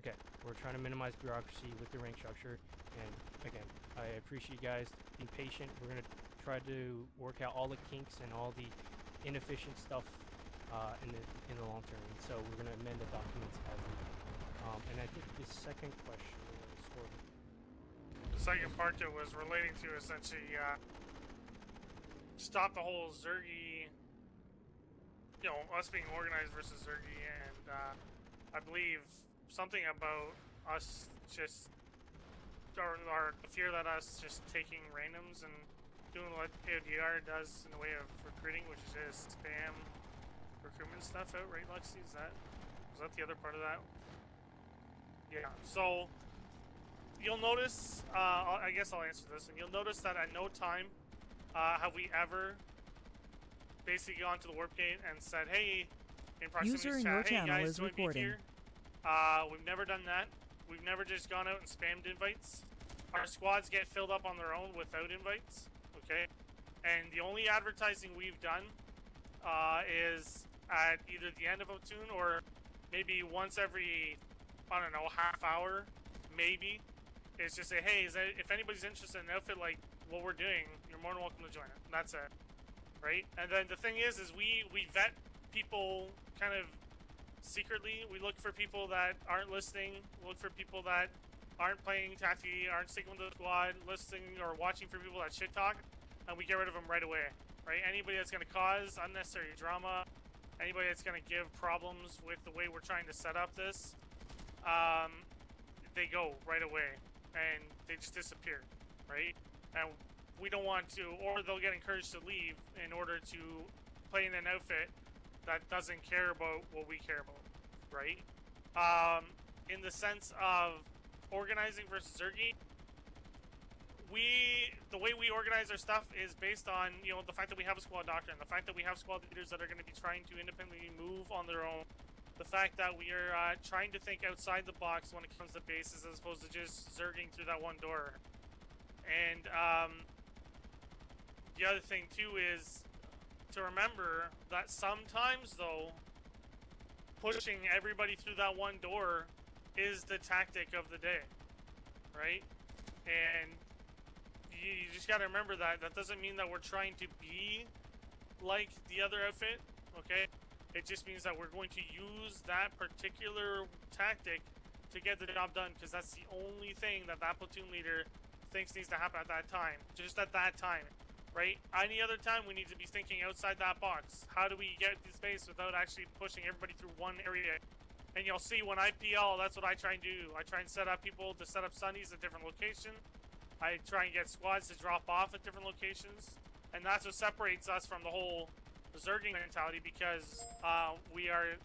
okay, we're trying to minimize bureaucracy with the rank structure. And again, I appreciate you guys being patient. We're gonna try to work out all the kinks and all the inefficient stuff in the long term. And so we're gonna amend the documents as needed. And I think the second question was for the second part that was relating to essentially stop the whole Zergy, us being organized versus Zergy, and I believe something about us just, or the fear that us just taking randoms and doing what AODR does in the way of recruiting, which is just spam recruitment stuff out, right, Lexi? Was that the other part of that? Yeah, so you'll notice, I guess I'll answer this, and you'll notice that at no time have we ever basically gone to the warp gate and said, hey, in proximity chat, hey guys, join BTYR. We've never done that. We've never just gone out and spammed invites. our squads get filled up on their own without invites, okay? And the only advertising we've done is at either the end of a platoon or maybe once every, I don't know, half hour, maybe. It's just say, hey, if anybody's interested in an outfit like what we're doing, you're more than welcome to join it. And that's it, right? And then the thing is we vet people kind of secretly. We look for people that aren't listening, look for people that aren't playing tactically, aren't sticking with the squad, listening or watching for people that shit talk, and we get rid of them right away, right? Anybody that's going to cause unnecessary drama, anybody that's going to give problems with the way we're trying to set up this, they go right away, and they just disappear, right? And we don't want to, or they'll get encouraged to leave in order to play in an outfit that doesn't care about what we care about, right? In the sense of organizing versus Zergy, the way we organize our stuff is based on, you know, the fact that we have a squad doctor and the fact that we have squad leaders that are going to be trying to independently move on their own, the fact that we are trying to think outside the box when it comes to bases as opposed to just zerging through that one door. And the other thing too is to remember that sometimes, though, pushing everybody through that one door is the tactic of the day, right? And you just gotta remember that. That doesn't mean that we're trying to be like the other outfit, okay? It just means that we're going to use that particular tactic to get the job done, because that's the only thing that that platoon leader thinks needs to happen at that time. Just at that time. Right? Any other time, we need to be thinking outside that box. How do we get this base without actually pushing everybody through one area? And you'll see when I PL, that's what I try and do. I try and set up people to set up sunnies at different locations. I try and get squads to drop off at different locations. And that's what separates us from the whole zerging mentality, because we are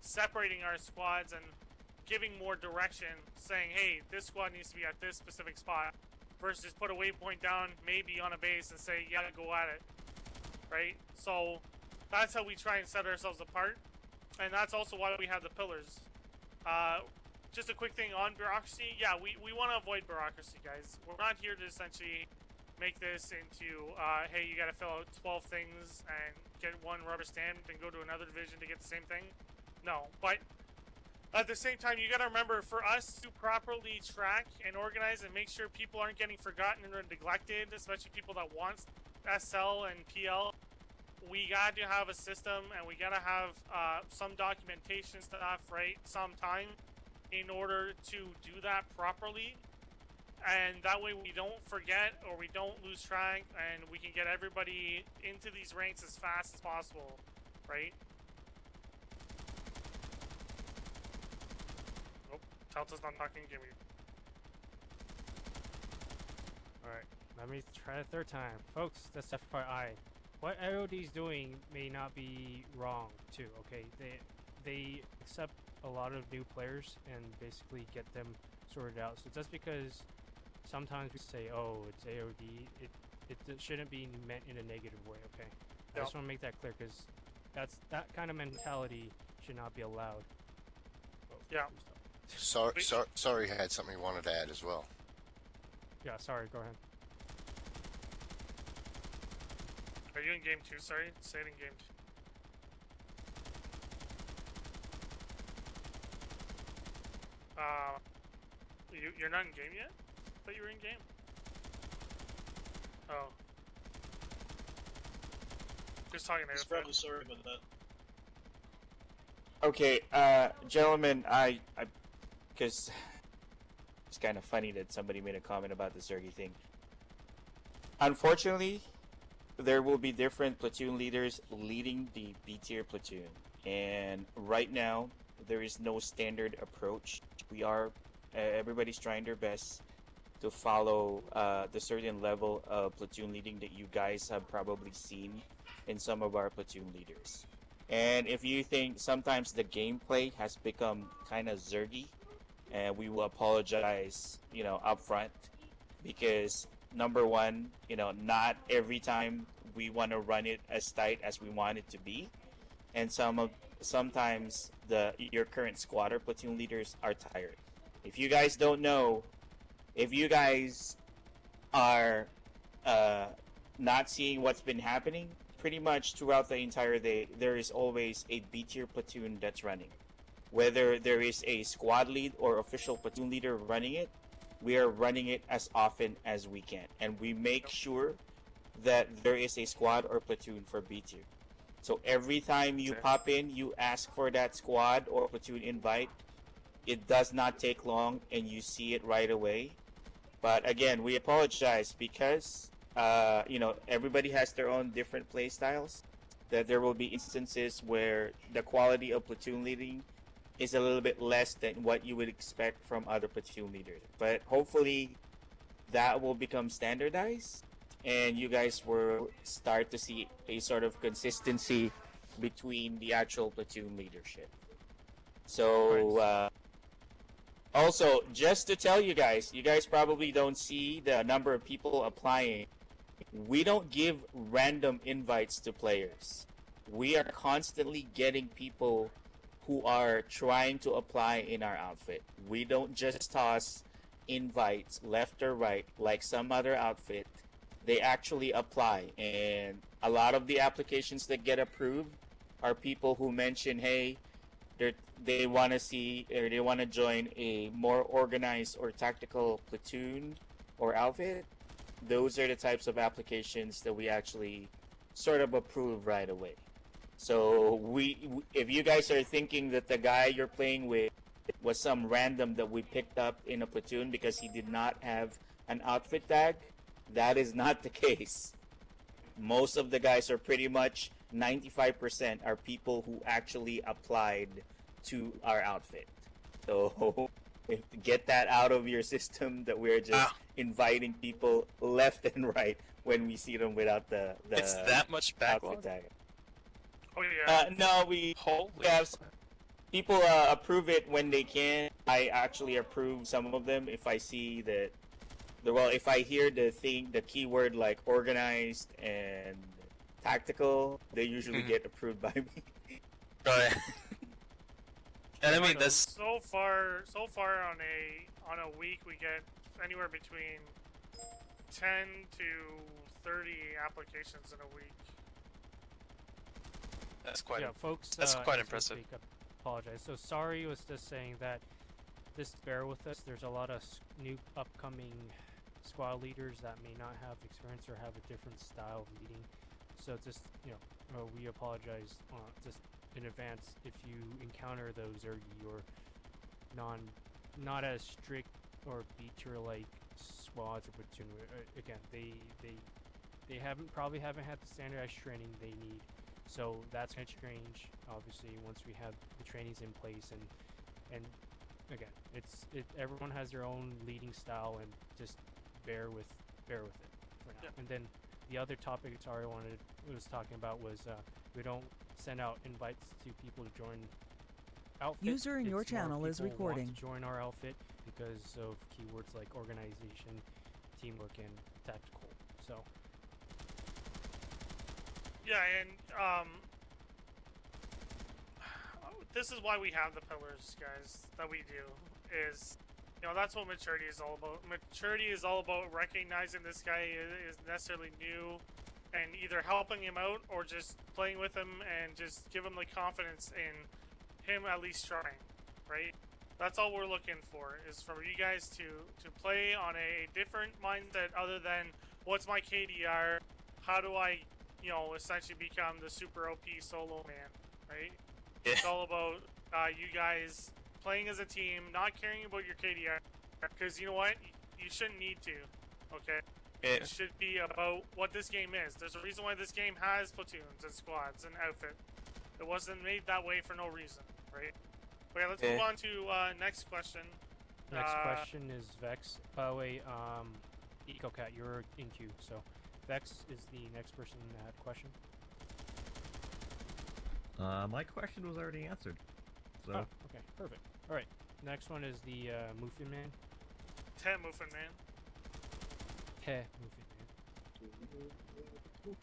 separating our squads and giving more direction, saying, hey, this squad needs to be at this specific spot. Versus put a waypoint down, maybe on a base, and say, yeah, go at it, right? So that's how we try and set ourselves apart, and that's also why we have the pillars. Just a quick thing on bureaucracy. Yeah, we want to avoid bureaucracy, guys. We're not here to essentially make this into, hey, you got to fill out 12 things and get one rubber stamp and go to another division to get the same thing. No, but at the same time, you gotta remember, for us to properly track and organize and make sure people aren't getting forgotten or neglected, especially people that want SL and PL, we got to have a system, and we gotta have some documentation stuff, right, sometime, in order to do that properly. And that way we don't forget or we don't lose track, and we can get everybody into these ranks as fast as possible, right? Telta's not talking, give me. Alright, let me try a third time. Folks, that's FYI. What AOD's doing may not be wrong, too, okay? They accept a lot of new players and basically get them sorted out. So just because sometimes we say, oh, it's AOD, it shouldn't be meant in a negative way, okay? I just want to make that clear, because that kind of mentality should not be allowed. Yeah. Sorry, had something he wanted to add as well. Yeah, sorry, go ahead. Are you in game 2? Sorry, say it in game 2. You're not in game yet? I thought you were in game. Oh. Just talking to probably sorry about that. Okay, gentlemen, because it's kind of funny that somebody made a comment about the Zergy thing. Unfortunately, there will be different platoon leaders leading the B tier platoon, and right now there is no standard approach. Everybody's trying their best to follow the certain level of platoon leading that you guys have probably seen in some of our platoon leaders. And if you think sometimes the gameplay has become kind of zergy, and we will apologize, up front, because number one, not every time we want to run it as tight as we want it to be, and sometimes your current squad or platoon leaders are tired. If you guys don't know, if you guys are not seeing what's been happening, pretty much throughout the entire day, there is always a B tier platoon that's running. Whether there is a squad lead or official platoon leader running it, we are running it as often as we can. And we make sure that there is a squad or platoon for B tier. So every time you pop in, you ask for that squad or platoon invite. It does not take long and you see it right away. But again, we apologize because everybody has their own different play styles. That there will be instances where the quality of platoon leading is a little bit less than what you would expect from other platoon leaders. But hopefully that will become standardized and you guys will start to see a sort of consistency between the actual platoon leadership. So also, just to tell you guys probably don't see the number of people applying. We don't give random invites to players. We are constantly getting people who are trying to apply in our outfit. We don't just toss invites left or right like some other outfit. They actually apply, and a lot of the applications that get approved are people who mention, hey, they want to see or they want to join a more organized or tactical platoon or outfit. Those are the types of applications that we actually sort of approve right away. So if you guys are thinking that the guy you're playing with was some random that we picked up in a platoon because he did not have an outfit tag, that is not the case. Most of the guys are pretty much 95% are people who actually applied to our outfit. So get that out of your system that we're just inviting people left and right when we see them without the it's that much backlog? outfit tag. Oh yeah. No, we have people approve it when they can. I actually approve some of them if I see that. Well, if I hear the keyword like organized and tactical, they usually get approved by me. Right. And I mean, that's so far on a week we get anywhere between 10 to 30 applications in a week. That's quite folks. That's quite impressive. I apologize. So sorry was just saying that. Just bear with us. There's a lot of new upcoming squad leaders that may not have experience or have a different style of leading. So just we apologize just in advance if you encounter those or you're not as strict or beater like squads or platoon. Again, they probably haven't had the standardized training they need. So that's gonna change obviously once we have the trainings in place and again, everyone has their own leading style and just bear with it for now. And then the other topic Atari was talking about was we don't send out invites to people to join outfit. User in your channel is recording. Want to join our outfit because of keywords like organization, teamwork, and tactical. So yeah, and this is why we have the pillars, guys, that we do, is, that's what maturity is all about. Maturity is all about recognizing this guy is necessarily new and either helping him out or just playing with him and just give him the confidence in him at least trying, right? That's all we're looking for, is for you guys to play on a different mindset other than, what's my KDR, how do I, essentially become the super OP solo man, right? It's all about you guys playing as a team, not caring about your KDR, because you know what? You shouldn't need to, okay? Yeah. It should be about what this game is. There's a reason why this game has platoons and squads and outfit. It wasn't made that way for no reason, right? Okay, let's move on to next question. Next question is Vex. By the way, EcoCat, you're in queue, so Vex is the next person that had a question. My question was already answered. So. Oh, okay, perfect. All right, next one is the Muffin Man. Muffin Man. Muffin Man.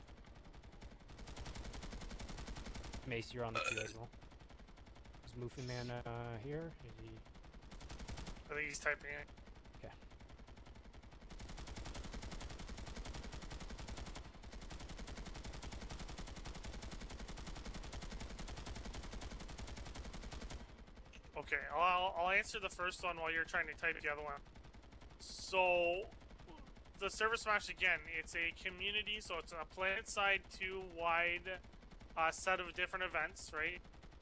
Mace, you're on the queue as well. Is Muffin Man here? Is he? I think he's typing it. Okay. Okay, I'll answer the first one while you're trying to type the other one. So, the Server Smash, again, it's a community, so it's a Planetside 2 wide set of different events, right?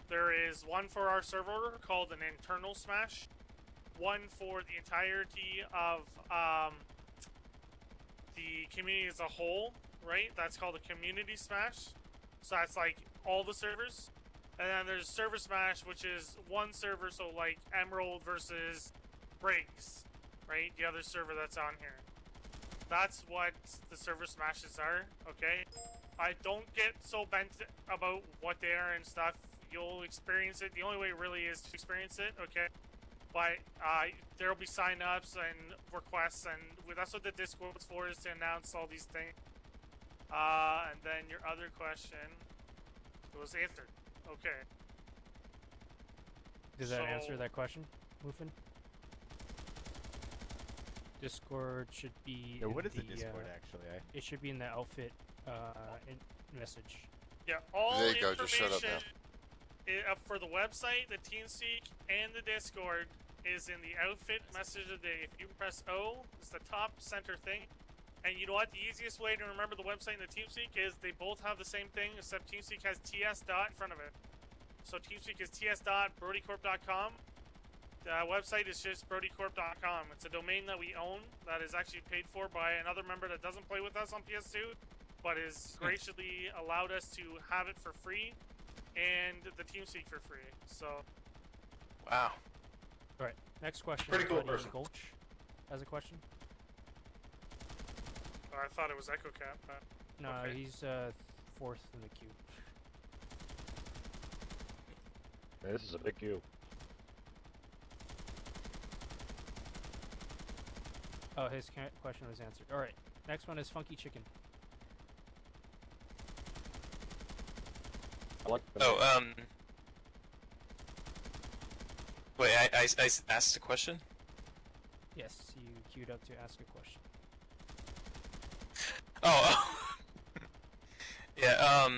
There is one for our server called an internal Smash, one for the entirety of the community as a whole, right? That's called a community Smash. So that's like all the servers. And then there's Server Smash, which is one server, so like Emerald versus Briggs, right? The other server that's on here. That's what the Server Smashes are, okay? I don't get so bent about what they are and stuff. You'll experience it. The only way really is to experience it, okay? But there'll be sign-ups and requests, and that's what the Discord's for, is to announce all these things. And then your other question was answered. Okay. Does that answer that question, Woofin? Discord should be. Yeah, what is the Discord actually? It should be in the outfit message. Yeah, all there you go. Just information shut up now. For the website, the TeamSpeak, and the Discord is in the outfit message of the day. If you press O, it's the top center thing. And you know what? The easiest way to remember the website and the TeamSpeak is they both have the same thing, except TeamSpeak has TS dot in front of it. So TeamSpeak is ts.brodycorp.com. The website is just brodycorp.com. It's a domain that we own that is actually paid for by another member that doesn't play with us on PS2, but is graciously allowed us to have it for free, and the TeamSpeak for free. So, wow. All right. Next question. Pretty cool Buddy person. Gulch has a question. I thought it was Echo Cat, but No, okay. he's fourth in the queue. Man, this is a big queue. Oh, his question was answered. All right. Next one is Funky Chicken. Oh, wait, I asked a question? Yes, you queued up to ask a question. Oh, yeah,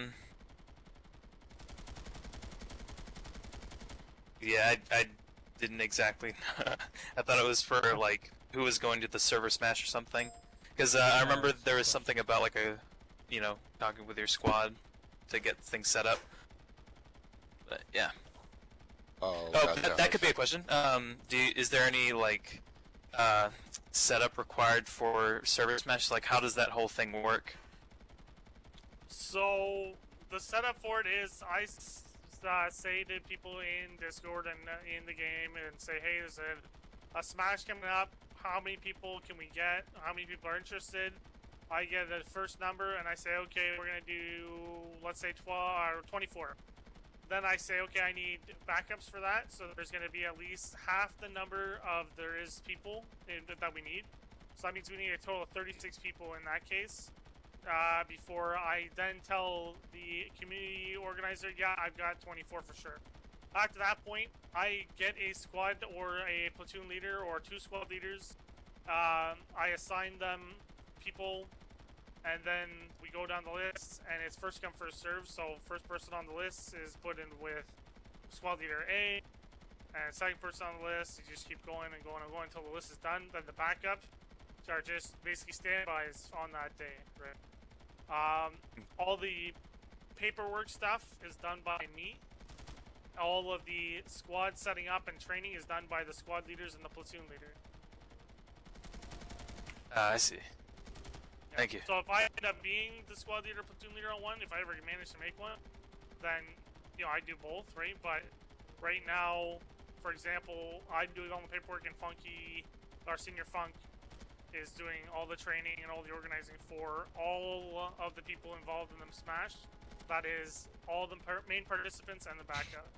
yeah, I didn't exactly, I thought it was for, like, who was going to the Server Smash or something, because, I remember there was something about, like, talking with your squad to get things set up, but, yeah. Oh, that could be a question. Is there any, like, setup required for Server Smash? Like, how does that whole thing work? So the setup for it is I say to people in Discord and in the game and say, hey, there's a Smash coming up. How many people can we get? How many people are interested? I get the first number and I say, okay, we're gonna do, let's say 12 or 24. Then I say, okay, I need backups for that, so there's going to be at least half the number of there is people that we need. So that means we need a total of 36 people in that case. Before I then tell the community organizer, yeah, I've got 24 for sure. After that point, I get a squad or a platoon leader or 2 squad leaders. I assign them people, and then we go down the list, and it's first come, first serve. So first person on the list is put in with squad leader A, and second person on the list, you just keep going and going and going until the list is done. Then the backup are just basically standbys on that day, right? All the paperwork stuff is done by me. All of the squad setting up and training is done by the squad leaders and the platoon leader. I see. Thank you. So if I end up being the squad leader, platoon leader on one, if I ever manage to make one, then, I do both, right? But right now, for example, I'm doing all the paperwork, and Funky, our senior Funk, is doing all the training and all the organizing for all of the people involved in the Smash. That is all the main participants and the backup.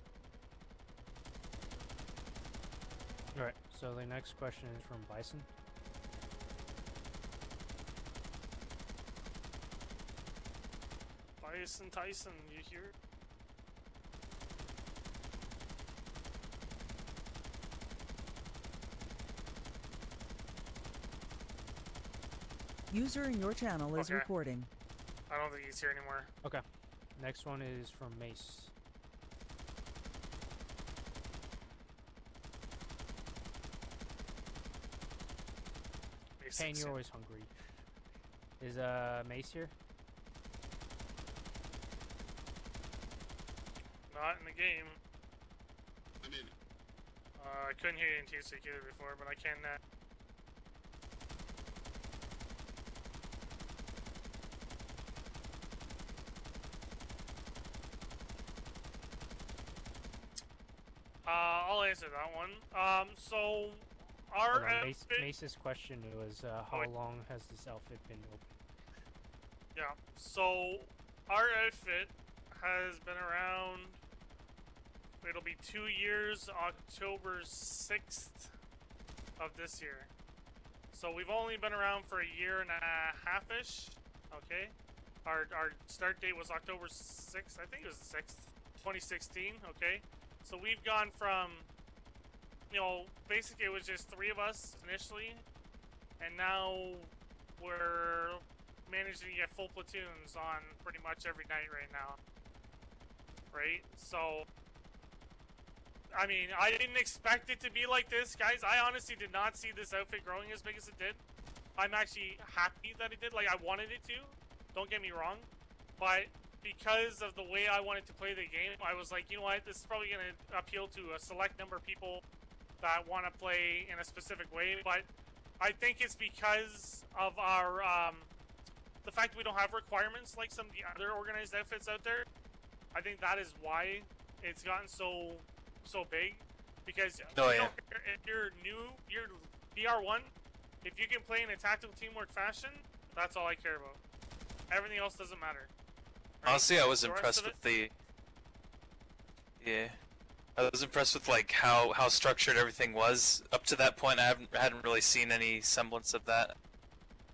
Alright, so the next question is from Bison. Bison Tyson, you hear? User in your channel is Okay. recording. I don't think he's here anymore. Okay. Next one is from Mace. Payne, you're always hungry. Is Mace here? Not in the game. I couldn't hear you in TSC either before, but I can now. I'll answer that one. So our Mace's question was, how long has this outfit been open? Yeah. So our outfit has been around. It'll be 2 years, October 6th of this year. So we've only been around for a year and a half-ish. Okay. Our start date was October 6th. I think it was the 6th, 2016. Okay. So we've gone from, you know, basically it was just 3 of us initially, and now we're managing to get full platoons on pretty much every night right now. Right? So, I mean, I didn't expect it to be like this, guys. I honestly did not see this outfit growing as big as it did. I'm actually happy that it did. Like, I wanted it to. Don't get me wrong. But because of the way I wanted to play the game, I was like, you know what, this is probably going to appeal to a select number of people that want to play in a specific way, but I think it's because of our, the fact that we don't have requirements like some of the other organized outfits out there. I think that is why it's gotten so big, because if you're new, you're BR1, if you can play in a tactical teamwork fashion, that's all I care about. Everything else doesn't matter. Honestly, I was impressed with the. Yeah, I was impressed with like how structured everything was up to that point. I hadn't really seen any semblance of that.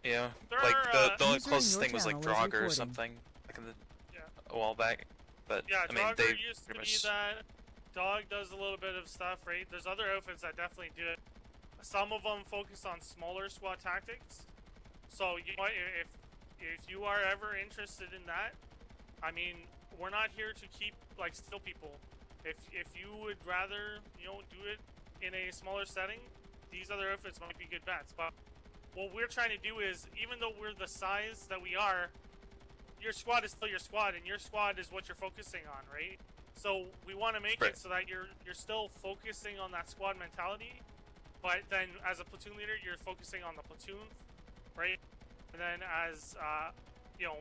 You know, like the only closest thing was like Draugr or something, like in a while back. But yeah, I mean, Draugr used to be that. Dog does a little bit of stuff, right? There's other outfits that definitely do it. Some of them focus on smaller squad tactics. So you know, if you are ever interested in that, I mean, we're not here to keep, like, still people. If you would rather, you know, do it in a smaller setting, these other outfits might be good bets. But what we're trying to do is, even though we're the size that we are, your squad is still your squad, and your squad is what you're focusing on, right? So we want to make it so that you're still focusing on that squad mentality, but then as a platoon leader, you're focusing on the platoon, right? And then as, you know,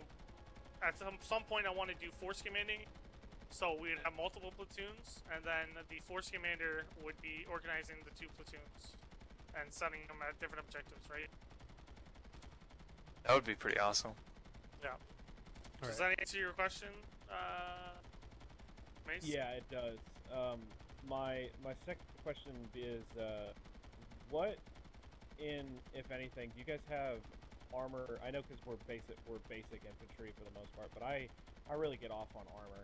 at some point I want to do force commanding, so we'd have multiple platoons, and then the force commander would be organizing the 2 platoons and sending them at different objectives, right? That would be pretty awesome. Yeah. Does that answer your question, Mace? Yeah, it does. My second question is, what, if anything, do you guys have armor? I know because we're basic infantry for the most part, but I really get off on armor.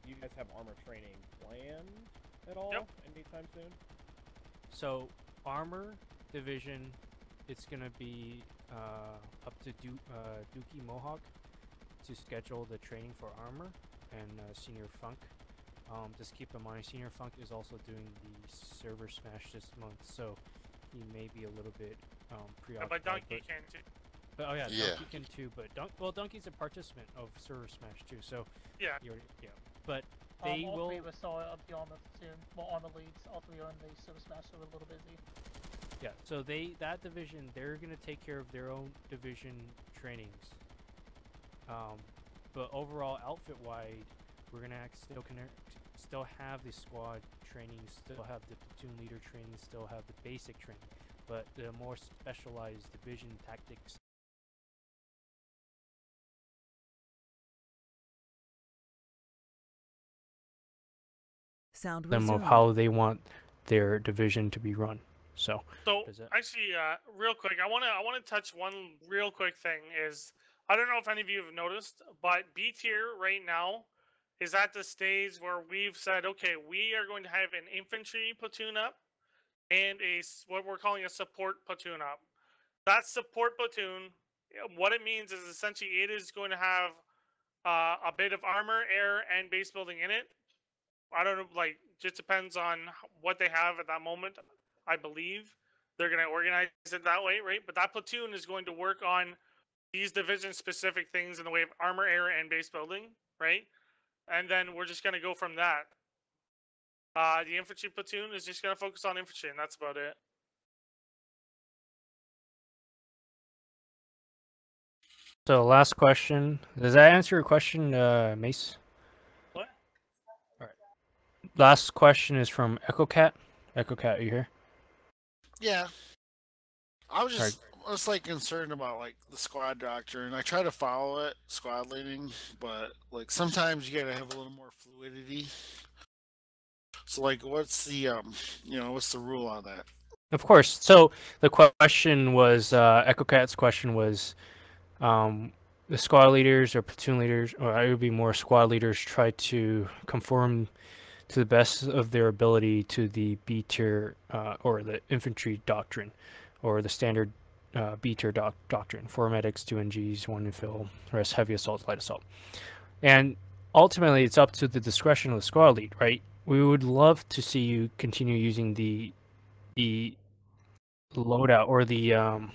Do you guys have armor training planned at all anytime soon? So armor division, it's gonna be up to Dookie Mohawk to schedule the training for armor, and Senior Funk. Just keep in mind, Senior Funk is also doing the server smash this month, so he may be a little bit preoccupied. But Donkey can too. But, oh yeah, Donkey can too. But Donkey's a participant of server smash too, so yeah. But they all will. 3 of us saw the armor platoon. Well, armor leads. All 3 are in the server smash, so we're a little busy. Yeah, so that division, they're gonna take care of their own division trainings. But overall, outfit-wide, we're gonna still have the squad training, still have the platoon leader training, still have the basic training, but the more specialized division tactics. Sound Them of how they want their division to be run. So actually, real quick, I wanna touch one real quick thing. Is I don't know if any of you have noticed, but B tier right now is at the stage where we've said, okay, we are going to have an infantry platoon up and what we're calling a support platoon up. That support platoon, what it means is essentially it is going to have a bit of armor, air, and base building in it. I don't know, like, just depends on what they have at that moment, I believe. they're going to organize it that way, right? But that platoon is going to work on these division-specific things in the way of armor, air, and base building, right? And then we're just going to go from that. The infantry platoon is just going to focus on infantry, and that's about it. So last question. Does that answer your question, Mace? What? All right. Last question is from Echo Cat. Echo Cat, are you here? Yeah. I was like concerned about like the squad doctrine. I try to follow it, squad leading, but like sometimes you gotta have a little more fluidity. So like, what's the what's the rule on that? Of course. So the question was, Echo Cat's question was, the squad leaders or platoon leaders, or it would be more squad leaders, try to conform to the best of their ability to the B tier or the infantry doctrine, or the standard B tier doctrine: 4 medics, 2 NGs, 1 infill, rest heavy assault, light assault. And ultimately, it's up to the discretion of the squad lead, right? We would love to see you continue using the loadout or the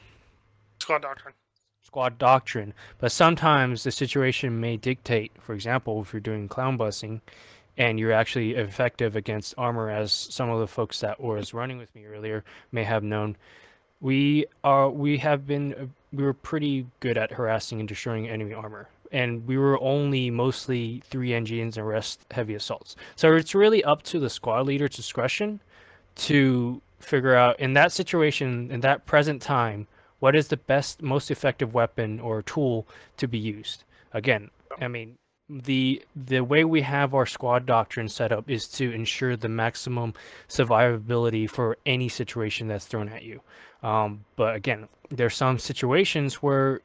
squad doctrine, but sometimes the situation may dictate. For example, if you're doing clown busing and you're actually effective against armor, as some of the folks that was running with me earlier may have known, we were pretty good at harassing and destroying enemy armor, and we were only mostly 3 engines and rest heavy assaults. So it's really up to the squad leader's discretion to figure out, in that situation, in that present time, what is the best, most effective weapon or tool to be used. Again, I mean, the way we have our squad doctrine set up is to ensure the maximum survivability for any situation that's thrown at you. But again, there's some situations where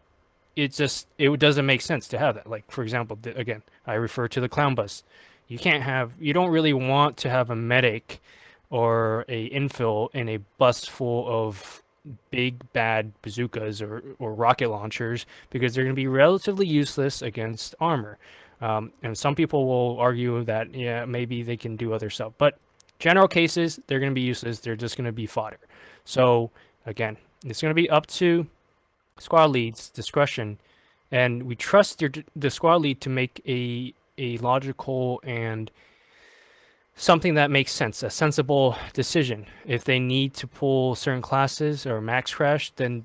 it doesn't make sense to have that. Like, for example, again, I refer to the clown bus. You don't really want to have a medic or a infill in a bus full of big bad bazookas or rocket launchers, because they're going to be relatively useless against armor. And some people will argue that, yeah, maybe they can do other stuff, but general cases, they're going to be useless. They're just going to be fodder. So again, it's going to be up to squad lead's discretion, and we trust the squad lead to make a logical and something that makes sense, a sensible decision. If they need to pull certain classes or max crash, then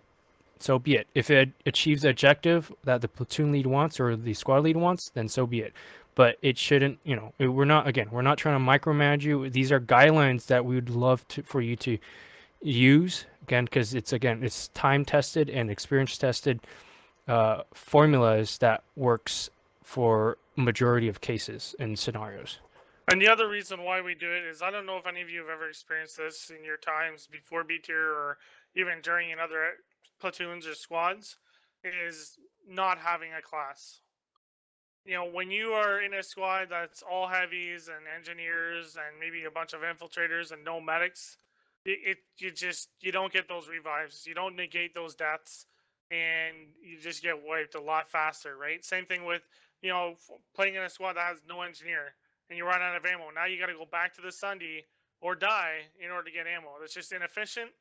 so be it. If it achieves the objective that the platoon lead wants or the squad lead wants, then so be it. But it shouldn't, we're not trying to micromanage you. These are guidelines that we would love for you to use, again, because it's time tested and experience tested formulas that works for majority of cases and scenarios. And the other reason why we do it is, I don't know if any of you have ever experienced this in your times before B tier or even during in other platoons or squads, is not having a class. When you are in a squad that's all heavies and engineers and maybe a bunch of infiltrators and no medics, you don't get those revives. You don't negate those deaths, and you just get wiped a lot faster, right? Same thing with, playing in a squad that has no engineer, and you run out of ammo. Now you got to go back to the Sunday or die in order to get ammo. It's just inefficient.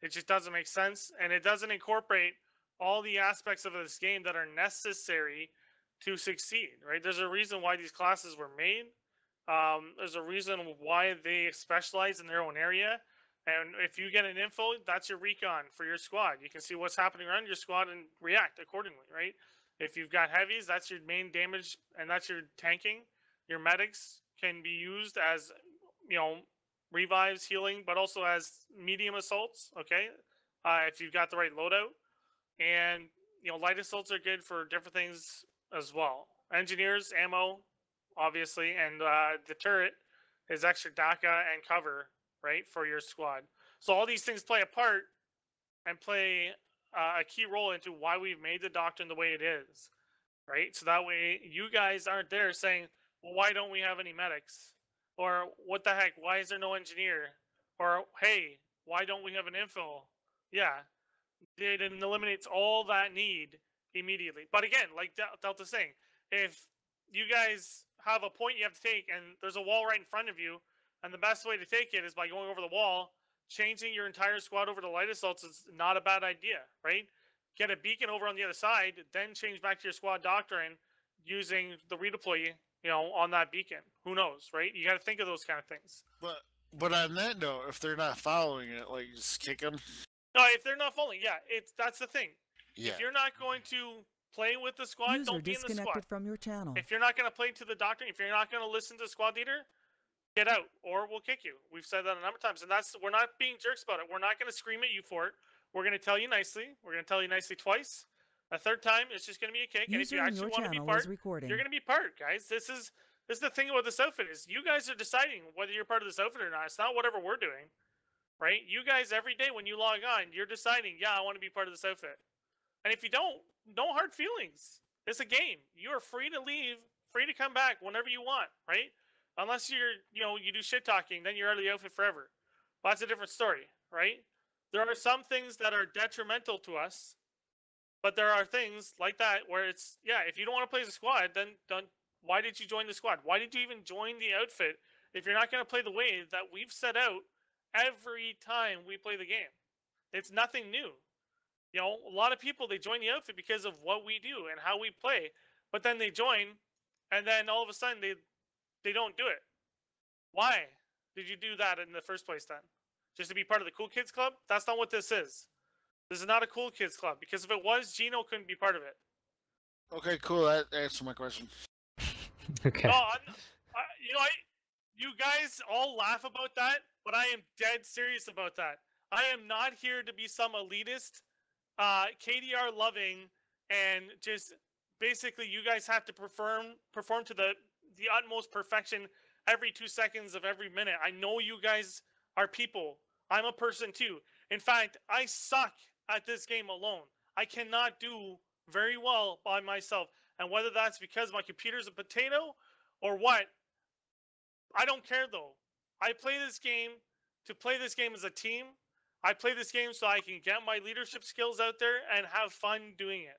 It just doesn't make sense, and it doesn't incorporate all the aspects of this game that are necessary to succeed, right? There's a reason why these classes were made. There's a reason why they specialize in their own area. And if you get an info, that's your recon for your squad. You can see what's happening around your squad and react accordingly, right? If you've got heavies, that's your main damage, and that's your tanking. Your medics can be used as, revives, healing, but also as medium assaults, okay? If you've got the right loadout. And, light assaults are good for different things as well. Engineers, ammo, obviously, and the turret is extra DACA and cover, right, for your squad. So all these things play a part and play a key role into why we've made the doctrine the way it is, right? So that way you guys aren't there saying, well, why don't we have any medics? Or what the heck, why is there no engineer? Or, hey, why don't we have an infill? Yeah, it eliminates all that need immediately. But again, like Delta's saying, if you guys have a point you have to take and there's a wall right in front of you, and the best way to take it is by going over the wall, changing your entire squad over to light assaults is not a bad idea, right? Get a beacon over on the other side, then change back to your squad doctrine using the redeploy, on that beacon. Who knows, right? You got to think of those kind of things. But on that note, if they're not following it, like just kick them. No, if they're not following, that's the thing. Yeah. If you're not going to play with the squad, User don't be in the disconnected squad. from your channel. If you're not going to play to the doctrine, if you're not going to listen to the squad leader, get out, or we'll kick you. We've said that a number of times, and we're not being jerks about it. We're not going to scream at you for it. We're going to tell you nicely. We're going to tell you nicely twice. A third time, it's just going to be a kick. And if you actually want to be part, you're going to be part, guys. This is the thing about this outfit is you guys are deciding whether you're part of this outfit or not. It's not whatever we're doing, right? You guys every day when you log on, you're deciding, yeah, I want to be part of this outfit. And if you don't, no hard feelings. It's a game. You are free to leave, free to come back whenever you want, right? Unless you do shit talking, then you're out of the outfit forever. Well, that's a different story, right? There are some things that are detrimental to us, but there are things like that where it's, if you don't want to play as a squad, then why did you join the squad? Why did you even join the outfit if you're not going to play the way that we've set out every time we play the game? It's nothing new. A lot of people, they join the outfit because of what we do and how we play, but then they join, and then all of a sudden they don't do it. Why did you do that in the first place then? Just to be part of the cool kids club? That's not what this is. This is not a cool kids club, because if it was, Geeno couldn't be part of it. Okay, cool. That answered my question. Okay. No, you guys all laugh about that, but I am dead serious about that. I am not here to be some elitist, KDR loving, and just basically you guys have to perform to the utmost perfection every 2 seconds of every minute. I know you guys are people. I'm a person too. In fact, I suck at this game alone. I cannot do very well by myself. And whether that's because my computer's a potato or what, I don't care though. I play this game to play this game as a team. I play this game so I can get my leadership skills out there and have fun doing it.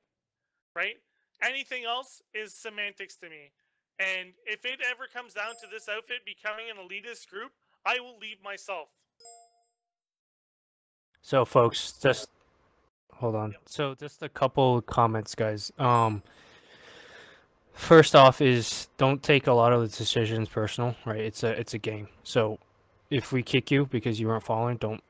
Right? Anything else is semantics to me. And if it ever comes down to this outfit becoming an elitist group, I will leave myself. So, folks, just hold on. So, just a couple comments, guys. First off, is don't take a lot of the decisions personal, right? It's a game. So, if we kick you because you weren't following, don't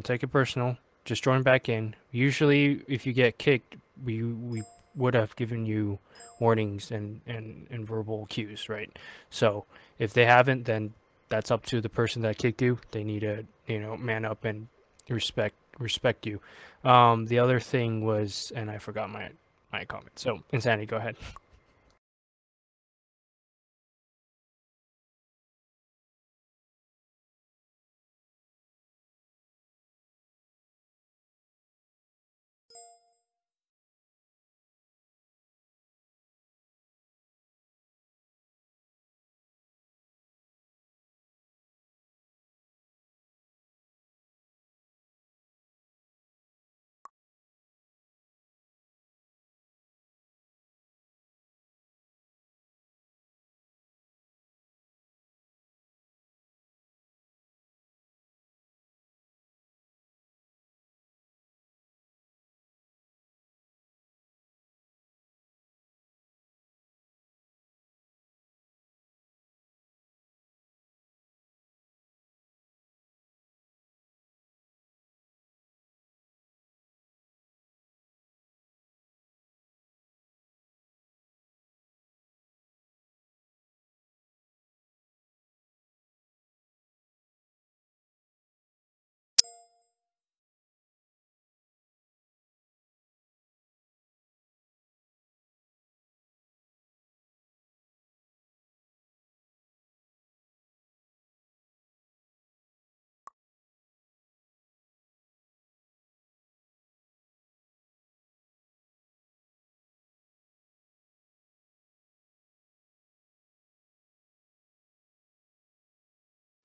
take it personal. Just join back in. Usually, if you get kicked, we would have given you warnings and verbal cues, right? So, if they haven't, then that's up to the person that kicked you. They need to, man up and respect you. The other thing was, and I forgot my comment. So, Insanity, go ahead.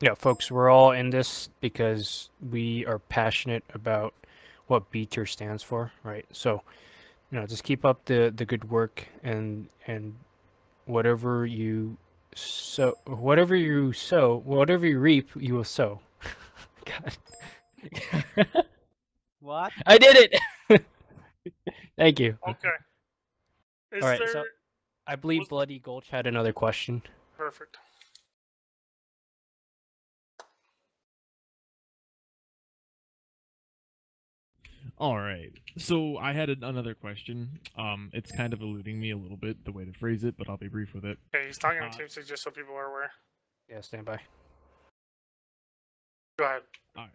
Yeah, folks, we're all in this because we are passionate about what BTYR stands for, right? So, just keep up the good work and whatever you sow, whatever you reap, you will sow. God, What? I did it! Thank you. Okay. Is Alright, there... so I believe Bloody Gulch had another question. Perfect. All right. So I had another question. It's kind of eluding me a little bit the way to phrase it, but I'll be brief with it. Okay, he's talking to TeamSpeak just so people are aware. Yeah, stand by. Go ahead. All right.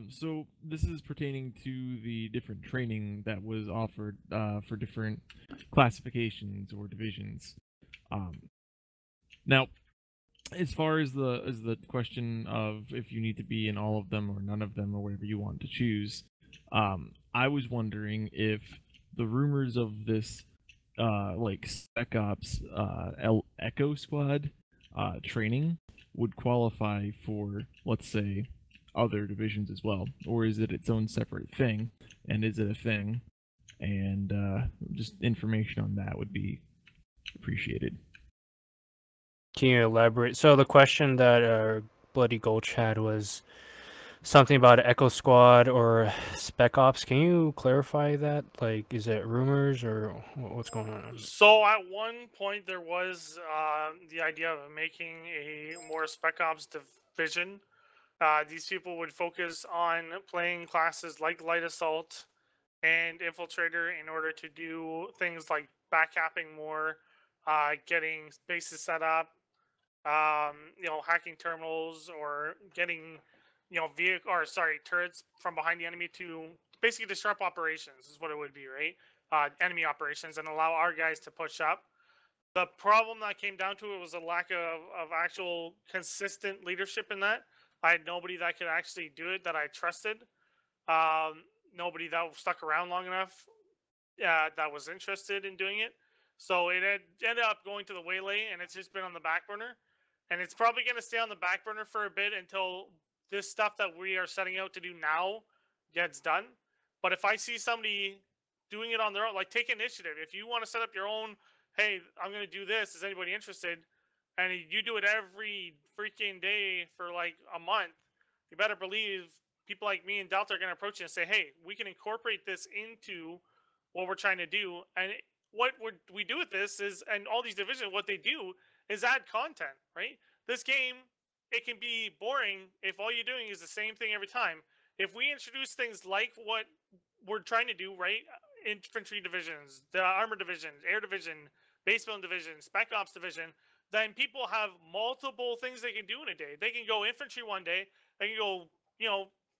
So this is pertaining to the different training that was offered for different classifications or divisions. Now, as far as the question of if you need to be in all of them or none of them or whatever you want to choose, I was wondering if the rumors of this like Spec Ops Echo Squad training would qualify for, let's say, other divisions as well, or is it its own separate thing? And is it a thing? And just information on that would be appreciated. Can you elaborate? So the question that Bloody Gulch had was something about Echo Squad or Spec Ops. Can you clarify that? Like, is it rumors or what's going on? So at one point there was the idea of making a more Spec Ops division. These people would focus on playing classes like Light Assault and Infiltrator in order to do things like backcapping more, getting bases set up, hacking terminals, or getting, turrets from behind the enemy to basically disrupt operations is what it would be, right? Enemy operations, and allow our guys to push up. The problem that came down to it was a lack of actual consistent leadership in that. I had nobody that could actually do it that I trusted. Nobody that stuck around long enough that was interested in doing it. So it had ended up going to the Waylay, and it's just been on the back burner. And it's probably going to stay on the back burner for a bit until this stuff that we are setting out to do now gets done. But if I see somebody doing it on their own, like, take initiative. If you want to set up your own, hey, I'm going to do this, is anybody interested? And you do it every freaking day for like a month, you better believe people like me and Delta are going to approach you and say, hey, we can incorporate this into what we're trying to do. And what we do with this is, and all these divisions, what they do is add content, right? This game, it can be boring if all you're doing is the same thing every time. If we introduce things like what we're trying to do, right? Infantry divisions, the armor division, air division, base building division, Spec Ops division, then people have multiple things they can do in a day. They can go infantry one day, they can go,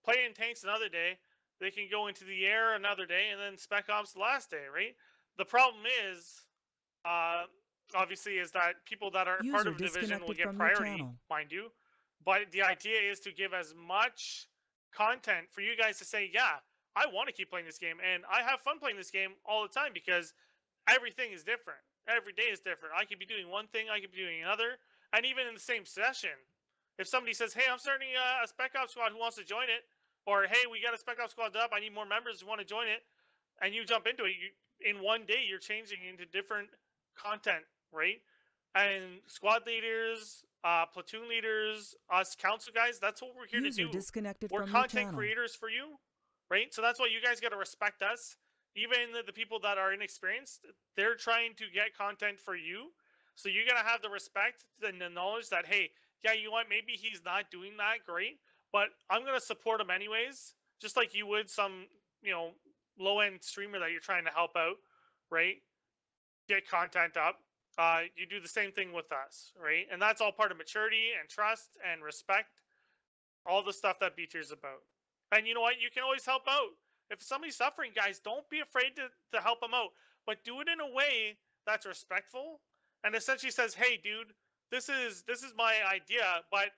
play in tanks another day, they can go into the air another day, and then Spec Ops the last day, right? The problem is, obviously, is that people that are part of a division will get priority, mind you. But the idea is to give as much content for you guys to say, yeah, I want to keep playing this game, and I have fun playing this game all the time because everything is different. Every day is different. I could be doing one thing, I could be doing another, and even in the same session, if somebody says, hey, I'm starting a Spec Ops squad, who wants to join it? Or, hey, we got a Spec Ops squad up, I need more members who want to join it, and you jump into it, in one day, you're changing into different content, right? And squad leaders, platoon leaders, us council guys, that's what we're here to do. We're content creators for you, right? So that's why you guys got to respect us. Even the people that are inexperienced, they're trying to get content for you. So you got to have the respect and the knowledge that, hey, yeah, you know what, maybe he's not doing that great, but I'm going to support him anyways, just like you would some, low-end streamer that you're trying to help out, right? Get content up. You do the same thing with us, right? And that's all part of maturity and trust and respect, all the stuff that BTYR is about. And you know what? You can always help out. If somebody's suffering, guys, don't be afraid to help them out. But do it in a way that's respectful and essentially says, hey, dude, this is my idea, but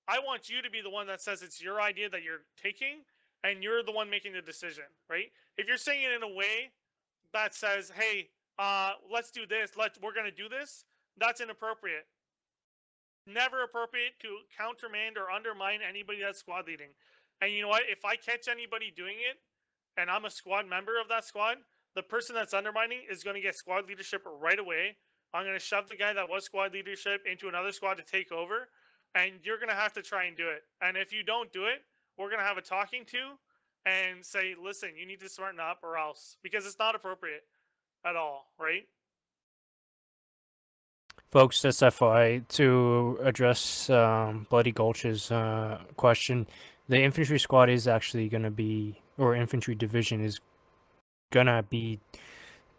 I want you to be the one that says it's your idea that you're taking, and you're the one making the decision, right? If you're saying it in a way that says, hey, let's do this, we're going to do this, that's inappropriate. Never appropriate to countermand or undermine anybody that's squad leading. And you know what? If I catch anybody doing it, and I'm a squad member of that squad, the person that's undermining is going to get squad leadership right away. I'm going to shove the guy that was squad leadership into another squad to take over, and you're going to have to try and do it. And if you don't do it, we're gonna have a talking to and say, listen, you need to smarten up or else, because it's not appropriate at all, right? Folks, that's FYI to address Bloody Gulch's question. The infantry squad is actually going to be, or infantry division is going to be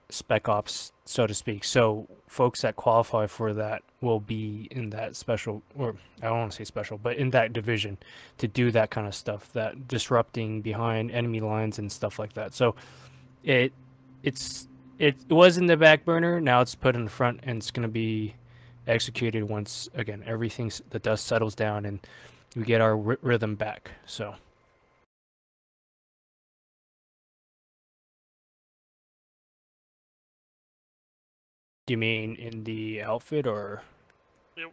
spec ops, so to speak. So folks that qualify for that will be in that special, or I don't want to say special, but in that division to do that kind of stuff, that disrupting behind enemy lines and stuff like that. So it was in the back burner. Now it's put in the front, and it's going to be executed once again the dust settles down and we get our rhythm back. So. Do you mean in the outfit or?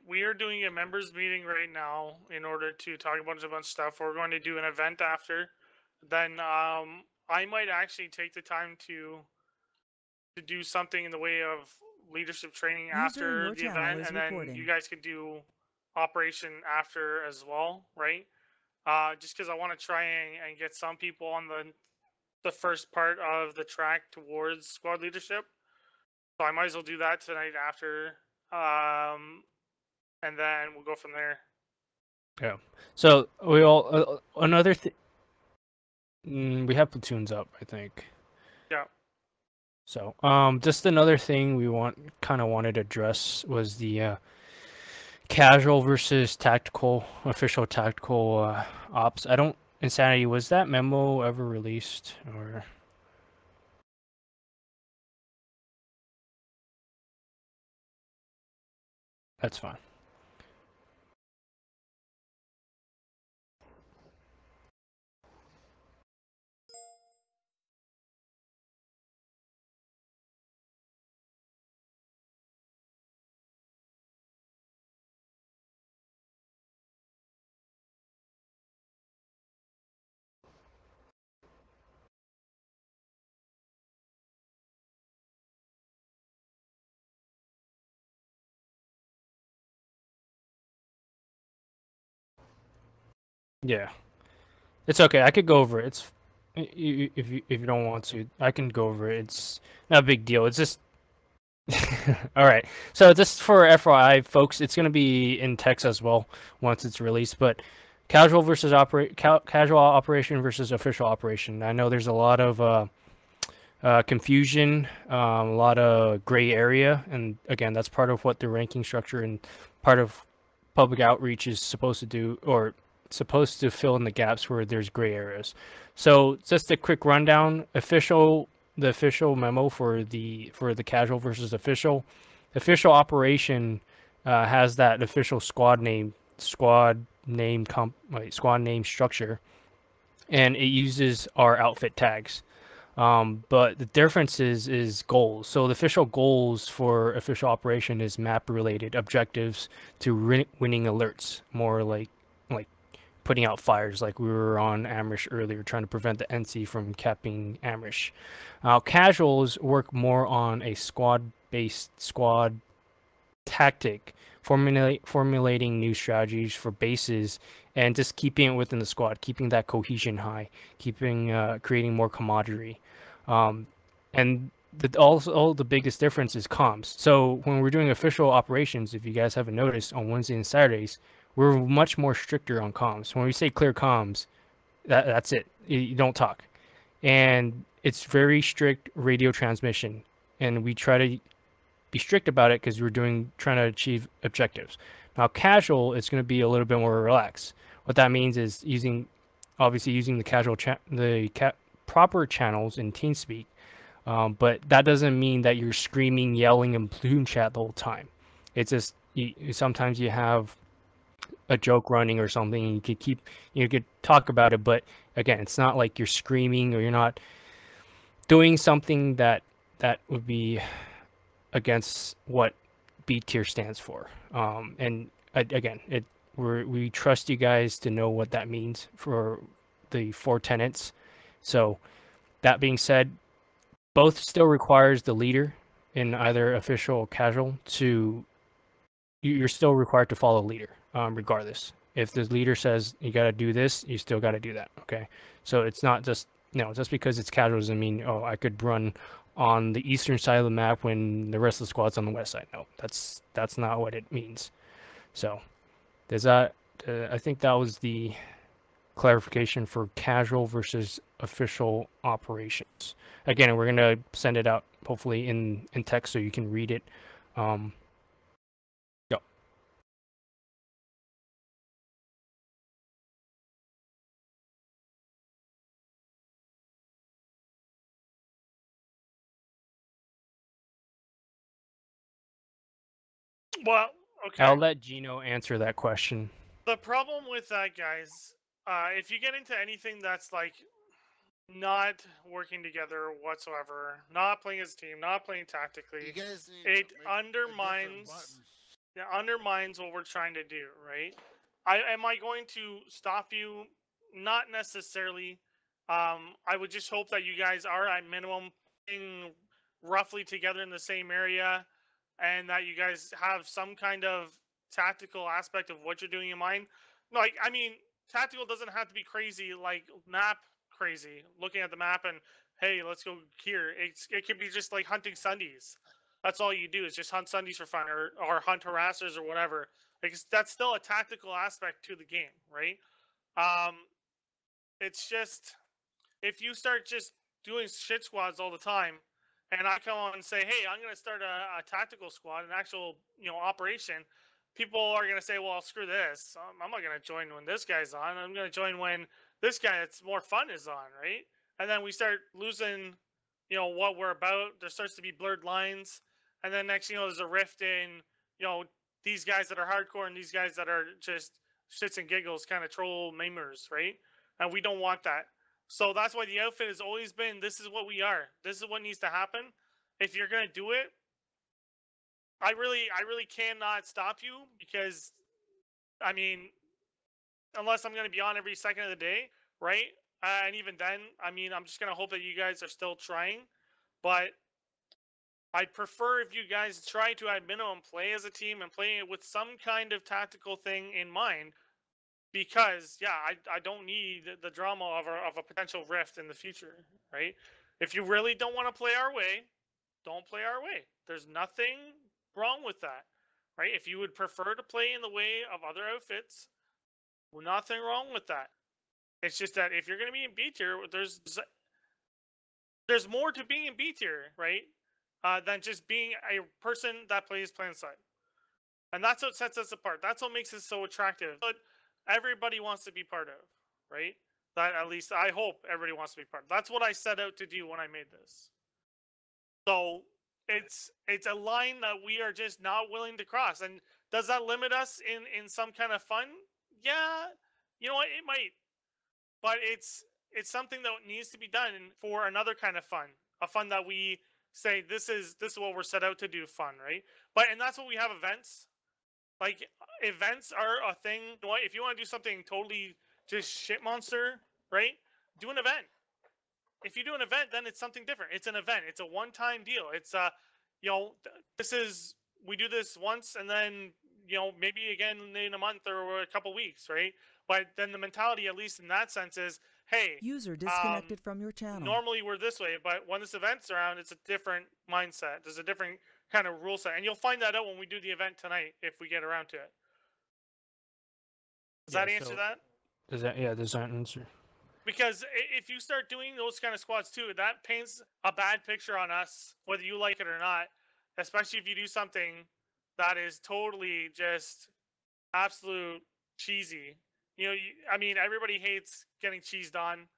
We are doing a members meeting right now in order to talk about a bunch of stuff. We're going to do an event after. Then I might actually take the time to do something in the way of leadership training after the event, and then you guys can do operation after as well, right? Just because I want to try and get some people on the first part of the track towards squad leadership. So I might as well do that tonight after, and then we'll go from there. Yeah. So we all another thing. We have platoons up, I think. Yeah. So just another thing we wanted to address was the casual versus tactical, official tactical ops. I don't. Insanity, was that memo ever released or? That's fine. Yeah, it's okay. I could go over it. It's if you don't want to, I can go over it. It's not a big deal. It's just all right. So just for FYI, folks, it's gonna be in text as well once it's released. But casual versus casual operation versus official operation. I know there's a lot of confusion, a lot of gray area, and again, that's part of what the ranking structure and part of public outreach is supposed to do, or supposed to fill in the gaps where there's gray areas. So just a quick rundown: the official memo for the casual versus official operation has that official squad name structure, and it uses our outfit tags. But the difference is goals. So the official goals for official operation is map related objectives to winning alerts, more like putting out fires, like we were on Amrish earlier, trying to prevent the NC from capping Amrish. Casuals work more on a squad-based squad tactic, formulating new strategies for bases, and just keeping it within the squad, keeping that cohesion high, creating more camaraderie. And also the biggest difference is comms. So when we're doing official operations, if you guys haven't noticed, on Wednesday and Saturdays, we're much more stricter on comms. When we say clear comms, that's it. You don't talk. And it's very strict radio transmission. And we try to be strict about it because we're trying to achieve objectives. Now, casual, it's going to be a little bit more relaxed. What that means is obviously using the proper channels in TeamSpeak. But that doesn't mean that you're screaming, yelling, and platoon chat the whole time. It's just sometimes you have a joke running or something, and you could talk about it, but again, it's not like you're screaming or you're not doing something that would be against what B tier stands for. And again, we trust you guys to know what that means for the 4 tenets. So that being said, both still requires the leader in either official or casual you're still required to follow leader, regardless. If the leader says you got to do this, you still got to do that. Okay, so it's not just just because it's casual doesn't mean I could run on the eastern side of the map when the rest of the squad's on the west side. No, that's not what it means. So there's that. I think that was the clarification for casual versus official operations. Again, we're gonna send it out hopefully in text so you can read it. Go. Well, okay. I'll let Geeno answer that question. The problem with that, guys, if you get into anything that's like not working together whatsoever, not playing as a team, not playing tactically, it undermines what we're trying to do, right? Am I going to stop you? Not necessarily. I would just hope that you guys are at minimum playing roughly together in the same area, and that you guys have some kind of tactical aspect of what you're doing in mind. Like, I mean, tactical doesn't have to be crazy, like map crazy. Looking at the map and hey, let's go here. It could be just like hunting Sundays. That's all you do is just hunt Sundays for fun, or hunt harassers or whatever. Like, that's still a tactical aspect to the game, right? It's just if you start just doing shit squads all the time, and I come on and say, hey, I'm gonna start a tactical squad, an actual operation, people are gonna say, well, screw this. I'm not gonna join when this guy's on. I'm gonna join when this guy that's more fun is on, right? And then we start losing, what we're about. There starts to be blurred lines, and then next, there's a rift in, these guys that are hardcore and these guys that are just shits and giggles kind of troll memers, right? And we don't want that. So that's why the outfit has always been, this is what we are. This is what needs to happen. If you're going to do it, I really cannot stop you because, I mean, unless I'm going to be on every second of the day, right? And even then, I mean, I'm just going to hope that you guys are still trying. But I'd prefer if you guys try to, at minimum, play as a team and play it with some kind of tactical thing in mind. Because, yeah, I don't need the drama of a potential rift in the future, right? If you really don't want to play our way, don't play our way. There's nothing wrong with that, right? If you would prefer to play in the way of other outfits, nothing wrong with that. It's just that if you're going to be in B tier, there's more to being in B tier, right? Than just being a person that plays Planetside. And that's what sets us apart. That's what makes us so attractive. But everybody wants to be part of, right? That, at least I hope everybody wants to be part of. That's what I set out to do when I made this. So it's a line that we are just not willing to cross. And does that limit us in some kind of fun? Yeah, you know what? It might. But it's something that needs to be done for another kind of fun. A fun that we say this is what we're set out to do, fun, right? And that's what we have events. Like, events are a thing. If you want to do something totally just shit monster, right? Do an event. If you do an event, then it's something different. It's an event. It's a one-time deal. It's we do this once, and then maybe again in a month or a couple weeks, right? But then the mentality, at least in that sense, is, hey, user disconnected from your channel. Normally we're this way, but when this event's around, it's a different mindset. There's a different kind of rule set, and you'll find that out when we do the event tonight if we get around to it. Does that answer that? Does that answer? Because if you start doing those kind of squads too, that paints a bad picture on us, whether you like it or not. Especially if you do something that is totally just absolute cheesy. I mean, everybody hates getting cheesed on,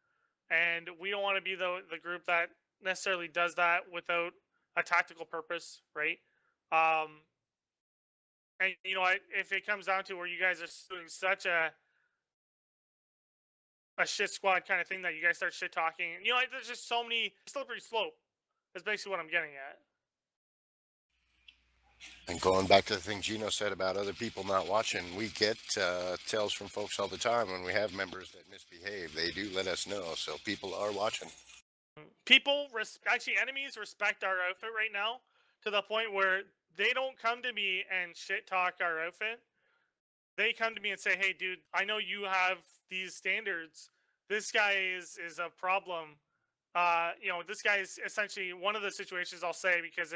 and we don't want to be the group that necessarily does that without a tactical purpose, right? And you know what? If it comes down to where you guys are doing such a shit squad kind of thing that you guys start shit talking, there's just so many slippery slope. That's basically what I'm getting at. And going back to the thing Geeno said about other people not watching, we get tells from folks all the time when we have members that misbehave. They do let us know, so people are watching. People, actually enemies, respect our outfit right now to the point where they don't come to me and shit talk our outfit. they come to me and say, hey, dude, I know you have these standards. This guy is a problem. You know, this guy is essentially one of the situations I'll say because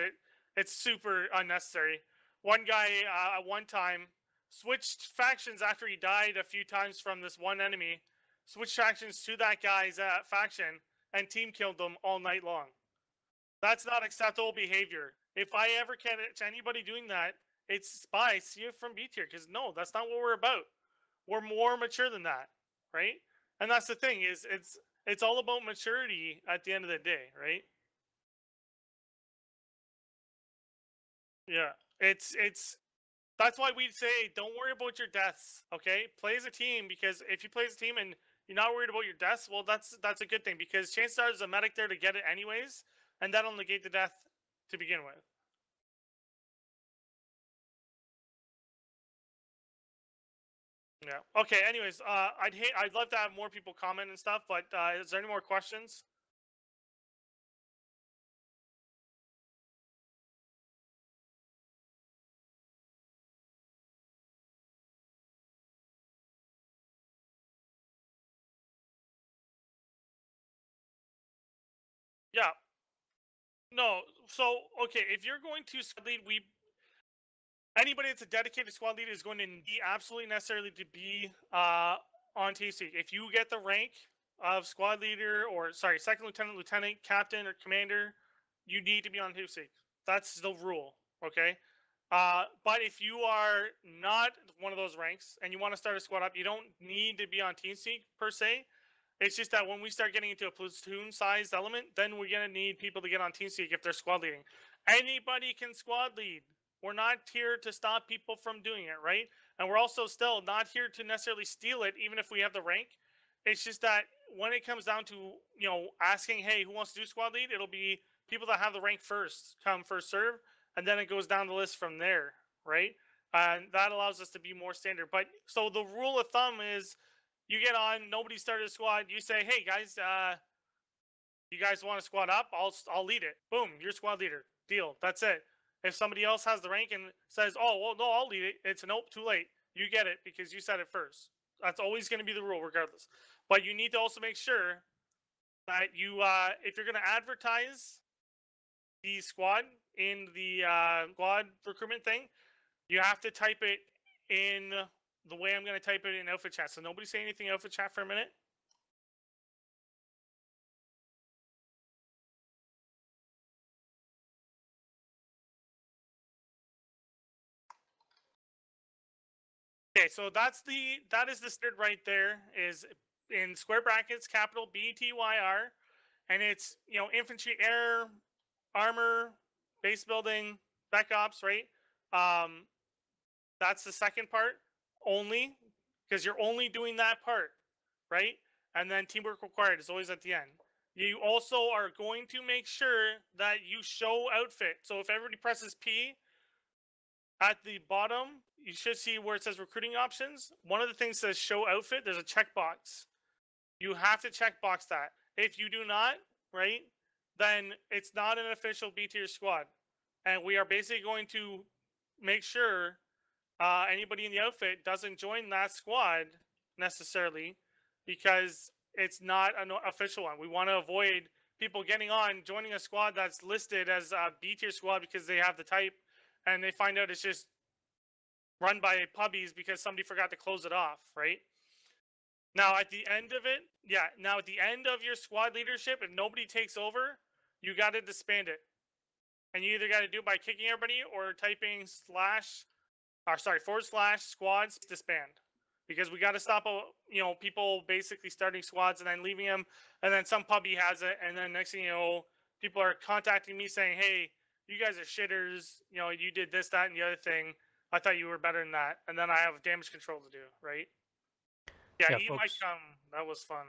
it's super unnecessary. One guy at one time switched factions after he died a few times from this one enemy, switched factions to that guy's faction, and team killed them all night long. That's not acceptable behavior. If I ever catch anybody doing that, it's spy, see it from B tier, because no, that's not what we're about. We're more mature than that, right? And that's the thing, is it's all about maturity at the end of the day, right? Yeah, it's that's why we say don't worry about your deaths, okay? Play as a team, because if you play as a team and you're not worried about your deaths, well, that's a good thing, because chances are there's a medic there to get it anyways, and that'll negate the death to begin with. Yeah. Okay. Anyways, I'd love to have more people comment and stuff, but is there any more questions? Yeah. No. So okay, if you're going to squad lead, anybody that's a dedicated squad leader is going to be absolutely necessarily to be on TC. If you get the rank of squad leader, or sorry, second lieutenant, lieutenant, captain, or commander, you need to be on TC. That's the rule. Okay. But if you are not one of those ranks and you want to start a squad up, you don't need to be on TC per se. It's just that when we start getting into a platoon-sized element, then we're going to need people to get on TeamSpeak if they're squad leading. Anybody can squad lead. We're not here to stop people from doing it, right? And we're also still not here to necessarily steal it, even if we have the rank. It's just that when it comes down to, you know, asking, hey, who wants to do squad lead? It'll be people that have the rank first, come first serve, and then it goes down the list from there, right? And that allows us to be more standard. But so the rule of thumb is, you get on, nobody started a squad, you say, hey guys, you guys want to squad up? I'll lead it. Boom, you're squad leader. Deal. That's it. If somebody else has the rank and says, oh, well, no, I'll lead it, it's a nope, too late. You get it because you said it first. That's always going to be the rule regardless. But you need to also make sure that you, if you're going to advertise the squad in the squad recruitment thing, you have to type it in the way I'm going to type it in outfit chat. So nobody say anything outfit chat for a minute. Okay, so that is the standard right there, is in square brackets, capital BTYR, and it's, you know, infantry, air, armor, base building, spec ops, right? That's the second part only, because you're only doing that part, right? And then teamwork required is always at the end. You also are going to make sure that you show outfit. So if everybody presses P, at the bottom, you should see where it says recruiting options. One of the things says show outfit. There's a checkbox. You have to checkbox that. If you do not, right, then it's not an official B tier squad. And we are basically going to make sure anybody in the outfit doesn't join that squad necessarily, because it's not an official one. We want to avoid people getting on, joining a squad that's listed as a B tier squad because they have the type, and they find out it's just run by puppies because somebody forgot to close it off, right? Now at the end of it, now at the end of your squad leadership, if nobody takes over, you got to disband it. And you either got to do it by kicking everybody or typing / squads disband. Because we got to stop, you know, people basically starting squads and then leaving them, and then some puppy has it, and then next thing you know, people are contacting me saying, hey, you guys are shitters, you know, you did this, that, and the other thing. I thought you were better than that. And then I have damage control to do, right? Yeah, you might come. That was fun.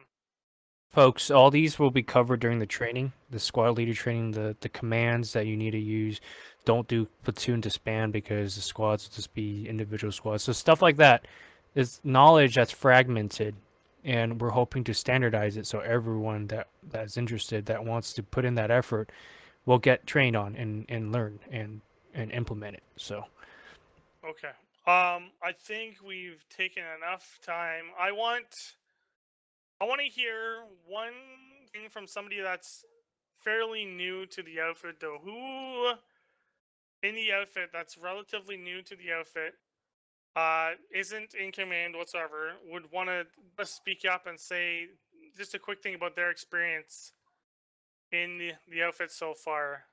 Folks, all these will be covered during the training, the squad leader training, the commands that you need to use. Don't do platoon disband because the squads will just be individual squads. So stuff like that is knowledge that's fragmented, and we're hoping to standardize it so everyone that's interested, that wants to put in that effort, will get trained on and learn and implement it. So. Okay. I think we've taken enough time. I want to hear one thing from somebody that's fairly new to the outfit, though. Who in the outfit that's relatively new to the outfit, isn't in command whatsoever, would want to speak up and say just a quick thing about their experience in the outfit so far?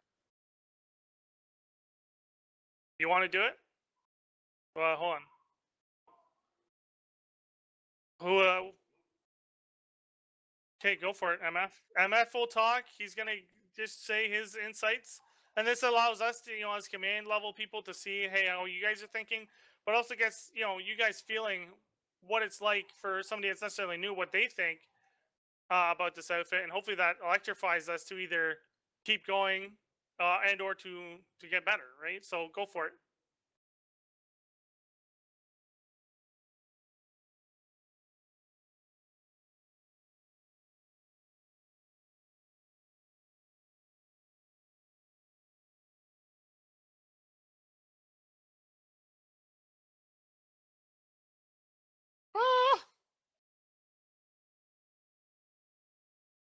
You want to do it? Well, hold on. Who? Okay, go for it, MF. MF will talk. He's gonna just say his insights, and this allows us to, as command level people, to see, hey, how you guys are thinking, but also gets, you guys feeling what it's like for somebody that's necessarily new, what they think about this outfit, and hopefully that electrifies us to either keep going and or to get better, right? So go for it.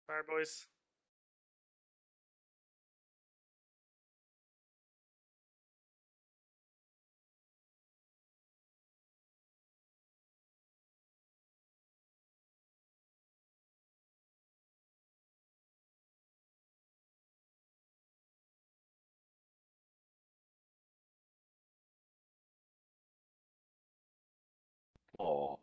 All right, boys. Oh.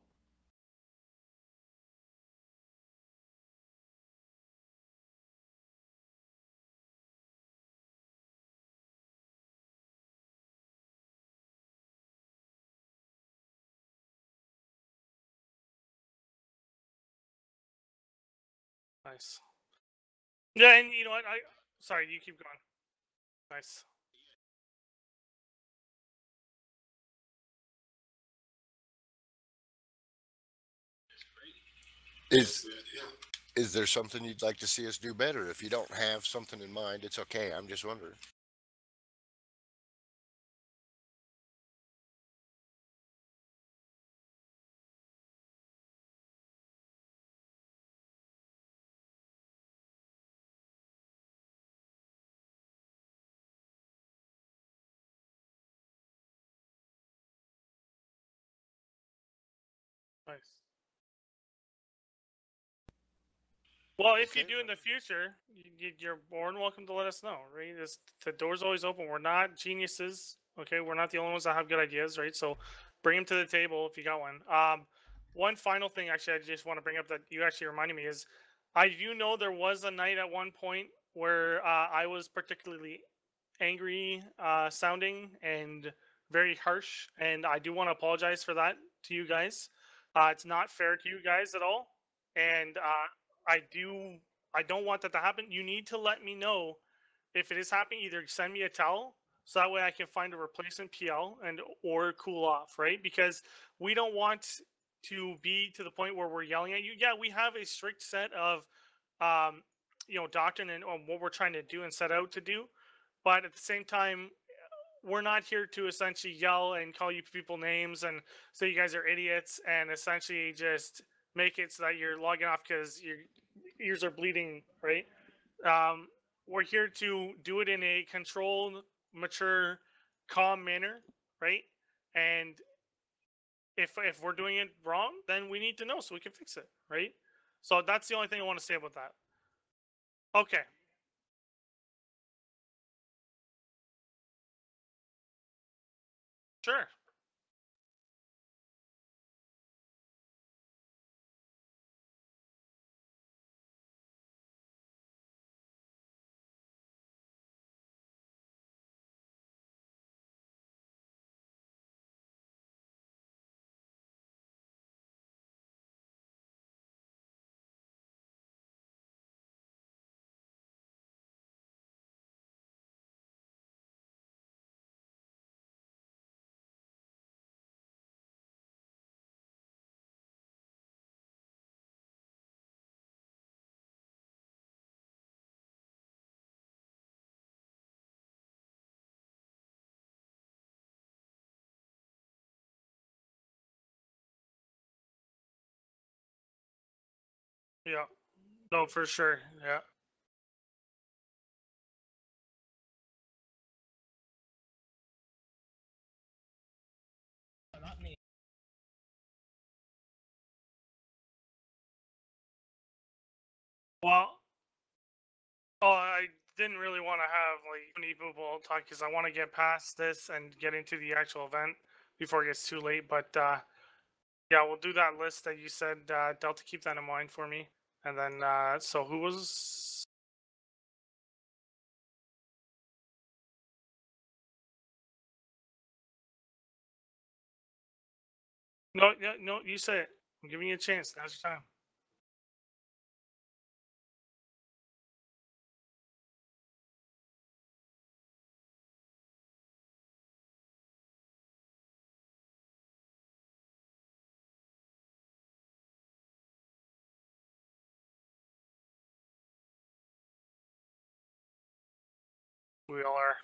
Nice. Yeah, and you know what? Sorry, you keep going. Nice. Is there something you'd like to see us do better? If you don't have something in mind, it's okay. I'm just wondering. Nice. Well, if you do in the future, you're more than welcome to let us know, right? The door's always open. We're not geniuses, okay? We're not the only ones that have good ideas, right? So bring them to the table if you got one. One final thing, actually, I just want to bring up that you actually reminded me is, I do know there was a night at one point where I was particularly angry sounding and very harsh, and I do want to apologize for that to you guys. It's not fair to you guys at all, and I don't want that to happen. You need to let me know if it is happening. Either send me a towel so that way I can find a replacement PL and or cool off, right? Because we don't want to be to the point where we're yelling at you. Yeah, we have a strict set of doctrine and what we're trying to do and set out to do, but at the same time, we're not here to essentially yell and call you people names and say you guys are idiots and essentially just make it so that you're logging off because your ears are bleeding, right? We're here to do it in a controlled, mature, calm manner, right? And if we're doing it wrong, then we need to know so we can fix it, right? So that's the only thing I want to say about that. Okay. Sure. Yeah. No, for sure. Yeah. Not me. Well, I didn't really want to have like many people talk because I want to get past this and get into the actual event before it gets too late. But yeah, we'll do that list that you said, Delta. Keep that in mind for me. And then, so who was? No, no, you say it. I'm giving you a chance. Now's your time. We all are.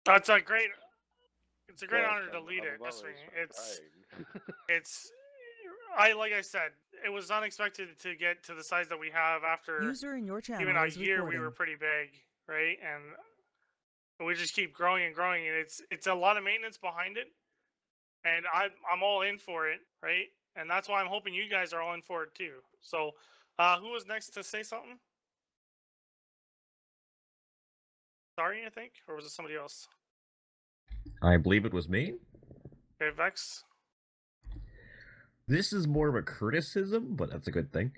That's a great. It's a great honor to lead it. Trust me. It's. Like I said, it was unexpected to get to the size that we have after User in your channel even a is year. recording. We were pretty big, right? And we just keep growing and growing, and it's a lot of maintenance behind it. And I'm all in for it, right? And that's why I'm hoping you guys are all in for it too. So, who was next to say something? Sorry, I think, or was it somebody else? I believe it was me. Okay, Vex. This is more of a criticism, but that's a good thing.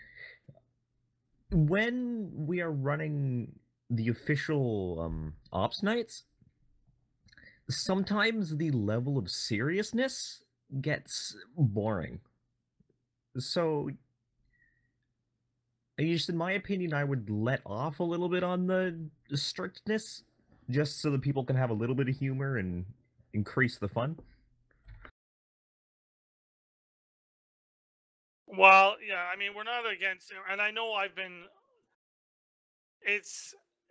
When we are running the official ops nights, sometimes the level of seriousness gets boring. So, just in my opinion, I would let off a little bit on the strictness, just so that people can have a little bit of humor and increase the fun. Well, yeah, I mean, we're not against it, and I know I've been.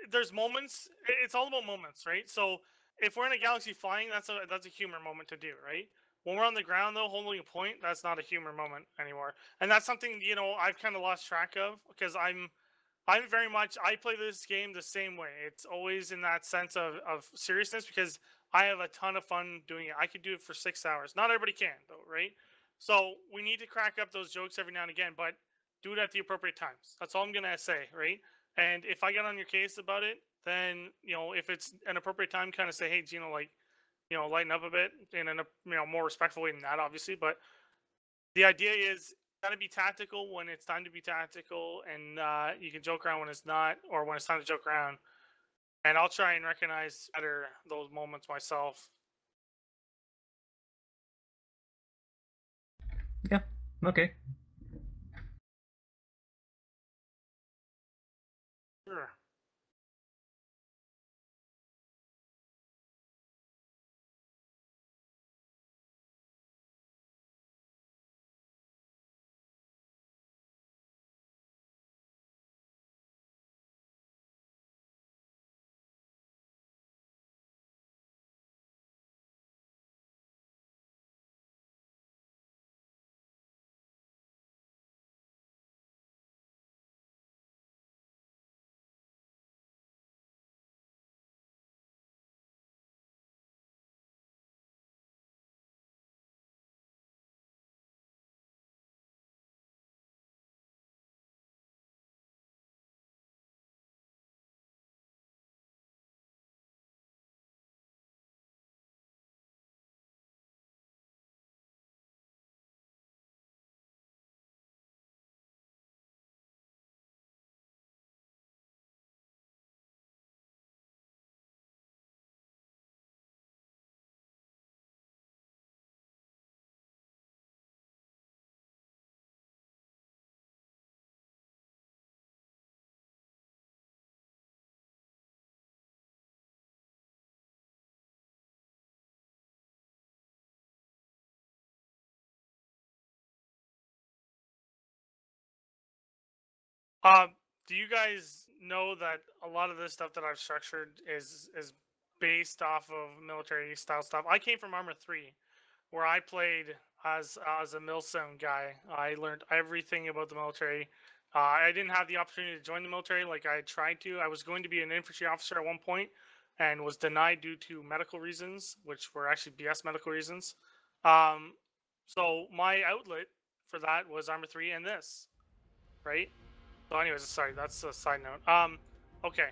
There's moments. It's all about moments, right? So if we're in a galaxy flying, that's a humor moment to do, right? When we're on the ground though, holding a point, that's not a humor moment anymore, and that's something I've kind of lost track of because I'm very much I play this game the same way. It's always in that sense of seriousness because I have a ton of fun doing it. I could do it for 6 hours. Not everybody can though, right? So we need to crack up those jokes every now and again, but do it at the appropriate times. That's all I'm gonna say, right? And if I get on your case about it, then if it's an appropriate time, kind of say, hey, Geeno, like, lighten up a bit in a more respectful way than that, obviously. But the idea is gotta be tactical when it's time to be tactical, and you can joke around when it's not, or when it's time to joke around. And I'll try and recognize better those moments myself. Yeah. Okay. Sure. Do you guys know that a lot of this stuff that I've structured is based off of military style stuff? I came from Armor 3, where I played as a millstone guy. I learned everything about the military. I didn't have the opportunity to join the military like I tried to. I was going to be an infantry officer at one point and was denied due to medical reasons, which were actually BS medical reasons. So my outlet for that was Armor 3 and this, right? So anyways, sorry, that's a side note. Okay.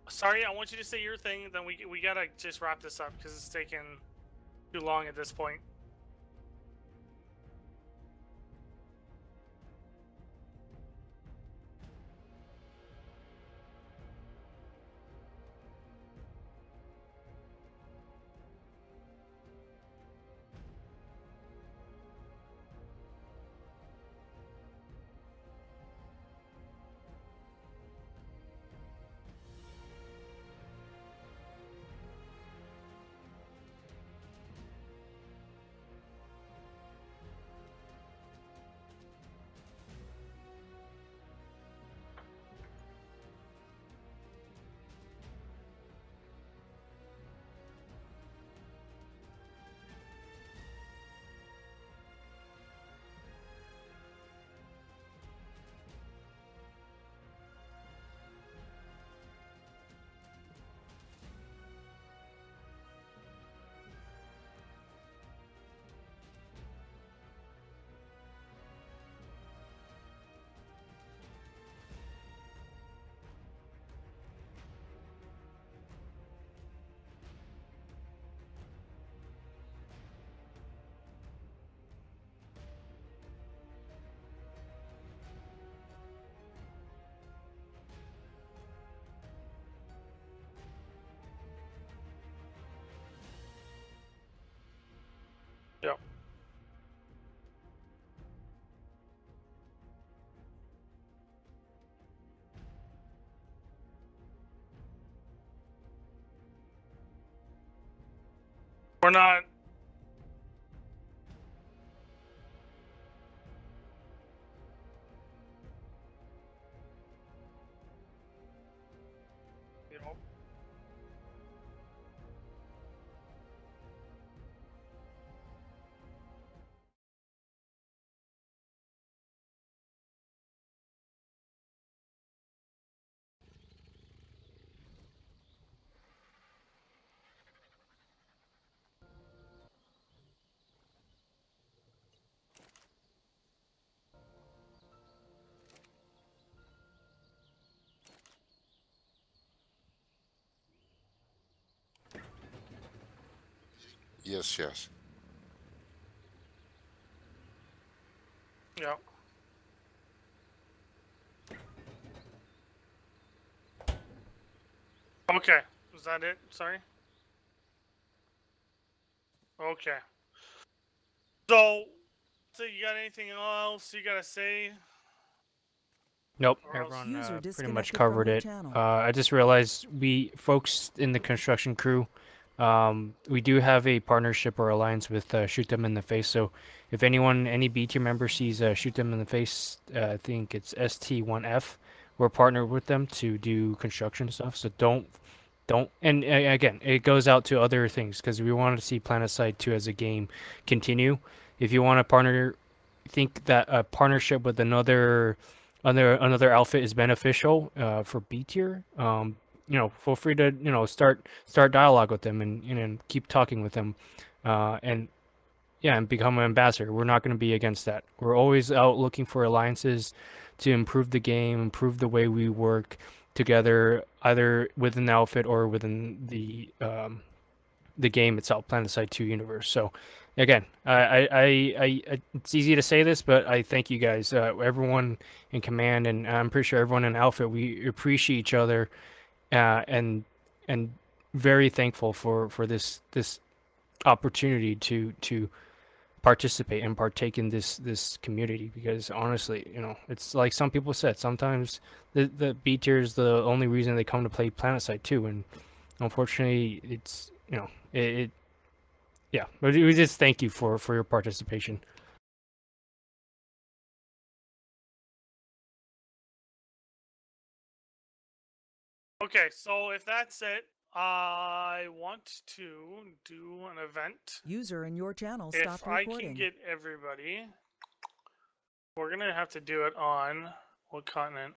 Sorry, I want you to say your thing, then we gotta just wrap this up because it's taken too long at this point. Yep. We're not. You know. Yes, yes. Yeah. Okay. Was that it? Sorry. Okay. So you got anything else you gotta say? Nope, Or else- everyone User pretty much disconnected from covered your it. channel. I just realized we folks in the construction crew, we do have a partnership or alliance with Shoot Them in the Face. So if anyone, any B tier member sees Shoot Them in the Face, I think it's ST1F. We're partnered with them to do construction stuff. So don't, and again, it goes out to other things because we want to see Planetside 2 as a game continue. If you want to partner, think that a partnership with another outfit is beneficial for B tier, feel free to start dialogue with them and keep talking with them, and yeah, and become an ambassador. We're not going to be against that. We're always out looking for alliances to improve the game, improve the way we work together, either within the outfit or within the game itself, Planetside 2 universe. So, again, it's easy to say this, but I thank you guys, everyone in command, and I'm pretty sure everyone in outfit. We appreciate each other, and very thankful for this opportunity to participate and partake in this community, because honestly, it's like some people said, sometimes the B tier is the only reason they come to play Planetside 2, and unfortunately it's yeah, but we just thank you for your participation. Okay, so if that's it, I want to do an event. User in your channel If stopped I recording. can get everybody, we're gonna have to do it on what continent?